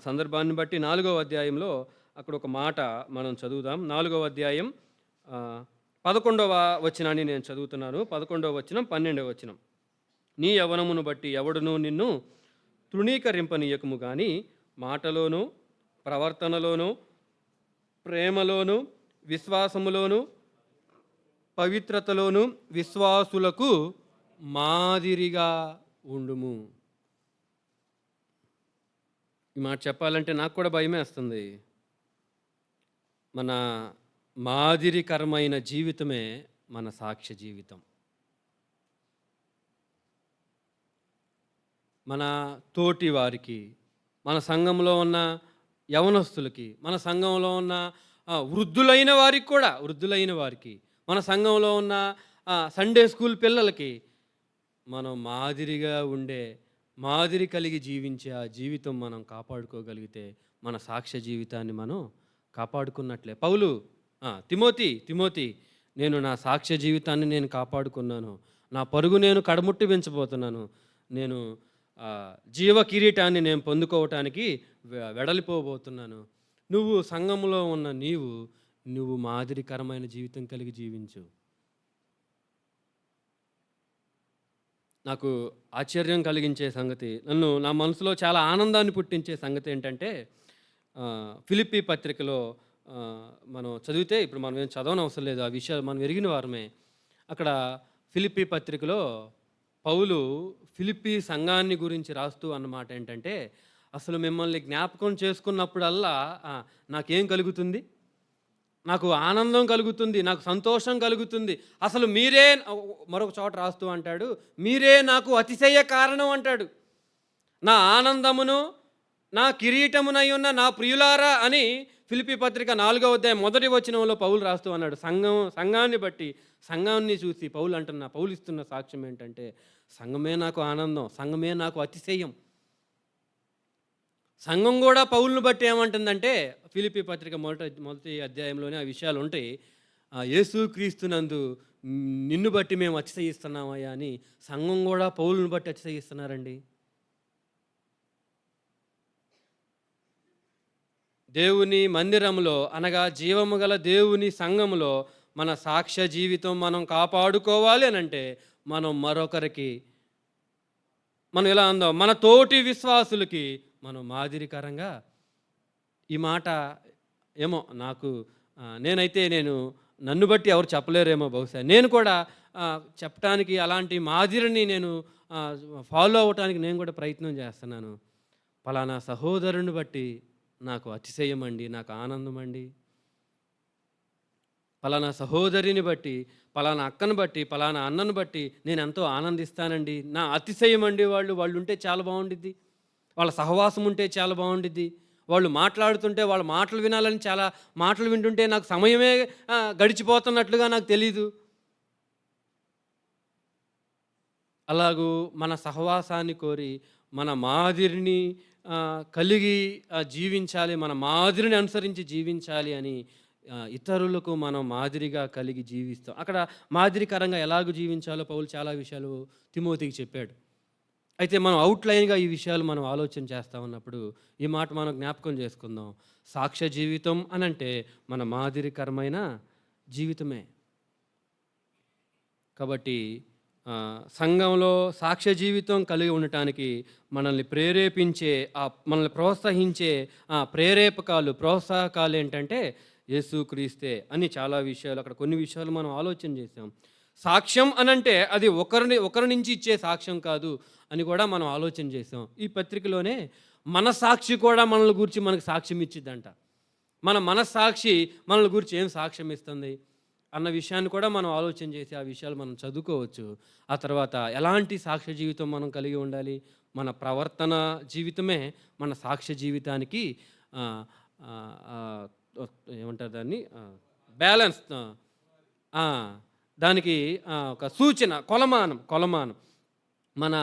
సందర్భాన్ని బట్టి 4వ అధ్యాయంలో అక్కడ ఒక మాట మనం చదువుదాం. 4వ అధ్యాయం 11వ వచనాన్ని నేను చదువుతున్నాను. 11వ వచనం, 12వ వచనం. నీ యవ్వనమును బట్టి ఎవడునూ నిన్ను తృణీకరింపనీయకము, కానీ మాటలోను, ప్రవర్తనలోను, ప్రేమలోను, విశ్వాసములోను, పవిత్రతలోను విశ్వాసులకు మాదిరిగా ఉండుము. ఈ మాట చెప్పాలంటే నాకు కూడా భయమేస్తుంది. మన మాదిరికరమైన జీవితమే మన సాక్ష్య జీవితం. మన తోటి వారికి, మన సంఘంలో ఉన్న యవనస్తులకి, మన సంఘంలో ఉన్న వృద్ధులైన వారికి, మన సంఘంలో ఉన్న సండే స్కూల్ పిల్లలకి మనం మాదిరి కలిగి జీవించే ఆ జీవితం మనం కాపాడుకోగలిగితే మన సాక్ష్య జీవితాన్ని మనం కాపాడుకున్నట్లే. పౌలు తిమోతి, నేను నా సాక్ష్య జీవితాన్ని నేను కాపాడుకున్నాను, నా పరుగు నేను కడముట్టి పెంచబోతున్నాను, నేను జీవ కిరీటాన్ని నేను పొందుకోవటానికి వెడలిపోబోతున్నాను. నువ్వు సంఘంలో ఉన్న నువ్వు మాదిరికరమైన జీవితం కలిగి జీవించు. నాకు ఆశ్చర్యం కలిగించే సంగతి, నా మనసులో చాలా ఆనందాన్ని పుట్టించే సంగతి ఏంటంటే, ఫిలిప్పీ పత్రికలో మనం చదివితే, ఇప్పుడు మనం ఏం చదవనవసరం లేదు, ఆ విషయాలు మనం ఎరిగిన వారమే. అక్కడ ఫిలిప్పీ పత్రికలో పౌలు ఫిలిప్పీ సంఘాన్ని గురించి రాస్తూ అన్నమాట ఏంటంటే, అసలు మిమ్మల్ని జ్ఞాపకం చేసుకున్నప్పుడల్లా నాకేం కలుగుతుంది? నాకు ఆనందం కలుగుతుంది, నాకు సంతోషం కలుగుతుంది. అసలు మీరే, మరొక చోట రాస్తూ అంటాడు, మీరే నాకు అతిశయ కారణం అంటాడు. నా ఆనందమును, నా కిరీటమునై ఉన్న నా ప్రియులారా అని ఫిలిప్పీ పత్రిక 4వ అధ్యాయం 1వ వచనంలో పౌలు రాస్తూ అన్నాడు. సంఘాన్ని బట్టి, సంఘాన్ని చూసి పౌలు ఇస్తున్న సాక్ష్యం ఏంటంటే, సంఘమే నాకు ఆనందం, సంఘమే నాకు అతిశయం. సంఘం కూడా పౌలును బట్టి ఏమంటుందంటే, ఫిలిప్పీ పత్రిక మొదటి అధ్యాయంలోనే ఆ విషయాలు ఉంటాయి. యేసుక్రీస్తునందు నిన్ను బట్టి మేము అతిశయిస్తున్నామయ్యా అని సంఘం కూడా పౌలుని బట్టి అతిశయిస్తున్నారండి. దేవుని మందిరంలో అనగా జీవము గల దేవుని సంఘములో మన సాక్ష్య జీవితం మనం కాపాడుకోవాలి అనంటే మనం మరొకరికి మనం ఎలా అందాం, మన తోటి విశ్వాసులకి మనం మాదిరికరంగా ఈ మాట ఏమో నాకు నేనైతే నన్ను బట్టి ఎవరు చెప్పలేరేమో బహుశా. నేను కూడా చెప్పటానికి అలాంటి మాదిరిని నేను ఫాలో అవ్వటానికి నేను కూడా ప్రయత్నం చేస్తున్నాను. పలానా సహోదరుని బట్టి నాకు అతిశయమండి, నాకు ఆనందమండి. పలానా సహోదరిని బట్టి, పలానా అక్కను బట్టి, పలానా అన్నను బట్టి నేను ఎంతో ఆనందిస్తానండి. నా అతిశయం అండి వాళ్ళు ఉంటే చాలా బాగుండిద్ది. వాళ్ళ సహవాసం ఉంటే చాలా బాగుండిద్ది. వాళ్ళు మాట్లాడుతుంటే వాళ్ళ మాటలు వినాలని చాలా మాటలు వింటుంటే నాకు సమయమే గడిచిపోతున్నట్లుగా నాకు తెలీదు. అలాగూ మన సహవాసాన్ని కోరి మన మాదిరిని కలిగి జీవించాలి, మన మాదిరిని అనుసరించి జీవించాలి అని ఇతరులకు మనం మాదిరిగా కలిగి జీవిస్తాం. అక్కడ మాదిరికరంగా ఎలాగూ జీవించాలో పౌలు చాలా విషయాలు తిమోతికి చెప్పాడు. అయితే మనం అవుట్లైన్గా ఈ విషయాలు మనం ఆలోచన చేస్తూ ఉన్నప్పుడు ఈ మాట మనం జ్ఞాపకం చేసుకుందాం. సాక్ష్య జీవితం అనంటే మన మాదిరికరమైన జీవితమే. కాబట్టి సంఘంలో సాక్ష్య జీవితం కలిగి ఉండటానికి మనల్ని ప్రేరేపించే మనల్ని ప్రోత్సహించే ప్రోత్సాహకాలు ఏంటంటే యేసుక్రీస్తే అని చాలా విషయాలు అక్కడ కొన్ని విషయాలు మనం ఆలోచన చేసాం. సాక్ష్యం అనంటే అది ఒకరి నుంచి ఇచ్చే సాక్ష్యం కాదు అని కూడా మనం ఆలోచన చేసాం. ఈ పత్రికలోనే మనస్సాక్షి కూడా మనల్ని గురించి మనకు సాక్ష్యం ఇచ్చిద్దంట. మన మనస్సాక్షి మనల్ని గురించి ఏం సాక్ష్యం ఇస్తుంది అన్న విషయాన్ని కూడా మనం ఆలోచన చేసి ఆ విషయాలు మనం చదువుకోవచ్చు. ఆ తర్వాత ఎలాంటి సాక్ష్య జీవితం మనం కలిగి ఉండాలి, మన ప్రవర్తన జీవితమే మన సాక్ష్య జీవితానికి ఏమంటారు దాన్ని, బ్యాలెన్స్, దానికి ఒక సూచన, కొలమానం మన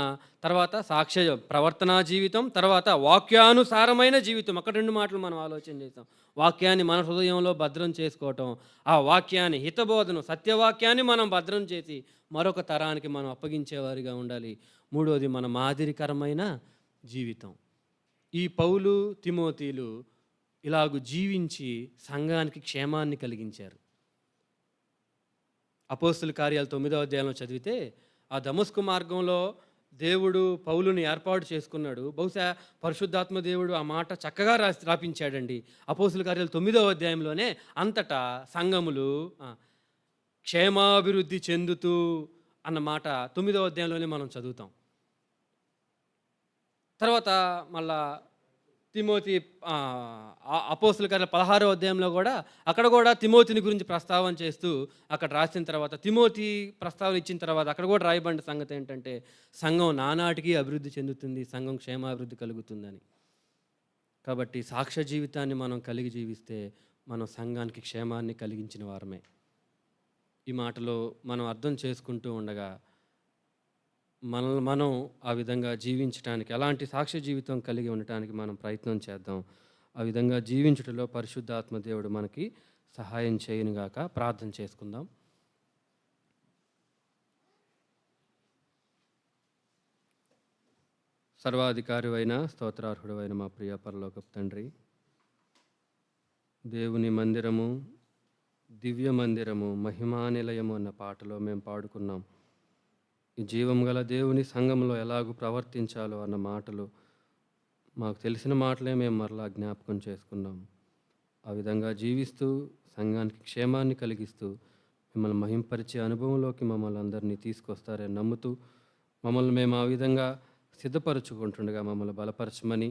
తర్వాత సాక్ష్య ప్రవర్తనా జీవితం, తర్వాత వాక్యానుసారమైన జీవితం. అక్కడ 2 మాటలు మనం ఆలోచన చేస్తాం. వాక్యాన్ని మన హృదయంలో భద్రం చేసుకోవటం, ఆ వాక్యాన్ని హితబోధను సత్యవాక్యాన్ని మనం భద్రం చేసి మరొక తరానికి మనం అప్పగించేవారిగా ఉండాలి. 3వది మన మాదిరికరమైన జీవితం. ఈ పౌలు తిమోతీలు ఇలాగూ జీవించి సంఘానికి క్షేమాన్ని కలిగించారు. అపోస్తుల కార్యాలు 9వ అధ్యాయంలో చదివితే ఆ దమస్కు మార్గంలో దేవుడు పౌలుని ఏర్పాటు చేసుకున్నాడు. బహుశా పరిశుద్ధాత్మ దేవుడు ఆ మాట చక్కగా రాపించాడండి. అపోస్తుల కార్యాలు 9వ అధ్యాయంలోనే అంతటా సంఘములు క్షేమాభివృద్ధి చెందుతూ అన్న మాట 9వ అధ్యాయంలోనే మనం చదువుతాం. తర్వాత మళ్ళా తిమోతి అపోస్తుల కార్యాలు 16వ అధ్యాయంలో కూడా అక్కడ కూడా తిమోతిని గురించి ప్రస్తావన చేస్తూ అక్కడ రాసిన తర్వాత తిమోతి ప్రస్తావన ఇచ్చిన తర్వాత అక్కడ కూడా రాయబడిన సంగతి ఏంటంటే సంఘం నానాటికి అభివృద్ధి చెందుతుంది, సంఘం క్షేమాభివృద్ధి కలుగుతుందని. కాబట్టి సాక్ష్య జీవితాన్ని మనం కలిగి జీవిస్తే మనం సంఘానికి క్షేమాన్ని కలిగించిన వారమే. ఈ మాటలో మనం అర్థం చేసుకుంటూ ఉండగా మనల్ని మనం ఆ విధంగా జీవించడానికి, అలాంటి సాక్ష్య జీవితం కలిగి ఉండటానికి మనం ప్రయత్నం చేద్దాం. ఆ విధంగా జీవించడంలో పరిశుద్ధాత్మ దేవుడు మనకి సహాయం చేయనుగాక. ప్రార్థన చేసుకుందాం. సర్వాధికారి అయిన స్తోత్రార్హుడు అయిన మా ప్రియ పరలోకపు తండ్రి, దేవుని మందిరము, దివ్య మందిరము, మహిమానిలయము అన్న పాటలో మేము పాడుకున్నాం. ఈ జీవం గల దేవుని సంఘంలో ఎలాగూ ప్రవర్తించాలో అన్న మాటలు మాకు తెలిసిన మాటలే మేము మరలా జ్ఞాపకం చేసుకున్నాం. ఆ విధంగా జీవిస్తూ సంఘానికి క్షేమాన్ని కలిగిస్తూ మిమ్మల్ని మహింపరిచే అనుభవంలోకి మమ్మల్ని అందరినీ తీసుకొస్తారని నమ్ముతూ మమ్మల్ని మేము ఆ విధంగా సిద్ధపరచుకుంటుండగా మమ్మల్ని బలపరచమని,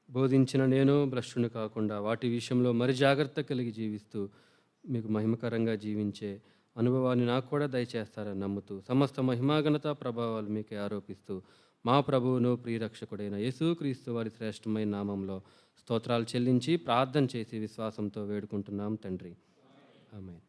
బోధించిన నేను భ్రష్టుని కాకుండా వాటి విషయంలో మరి జాగ్రత్త కలిగి జీవిస్తూ మీకు మహిమకరంగా జీవించే అనుభవాన్ని నాకు కూడా దయచేస్తారని నమ్ముతూ సమస్త మహిమాఘనత ప్రభావాలు మీకే ఆరోపిస్తూ మా ప్రభువును ప్రియరక్షకుడైన యేసుక్రీస్తు వారి శ్రేష్టమైన నామంలో స్తోత్రాలు చెల్లించి ప్రార్థన చేసి విశ్వాసంతో వేడుకుంటున్నాం తండ్రి. ఆమేన్.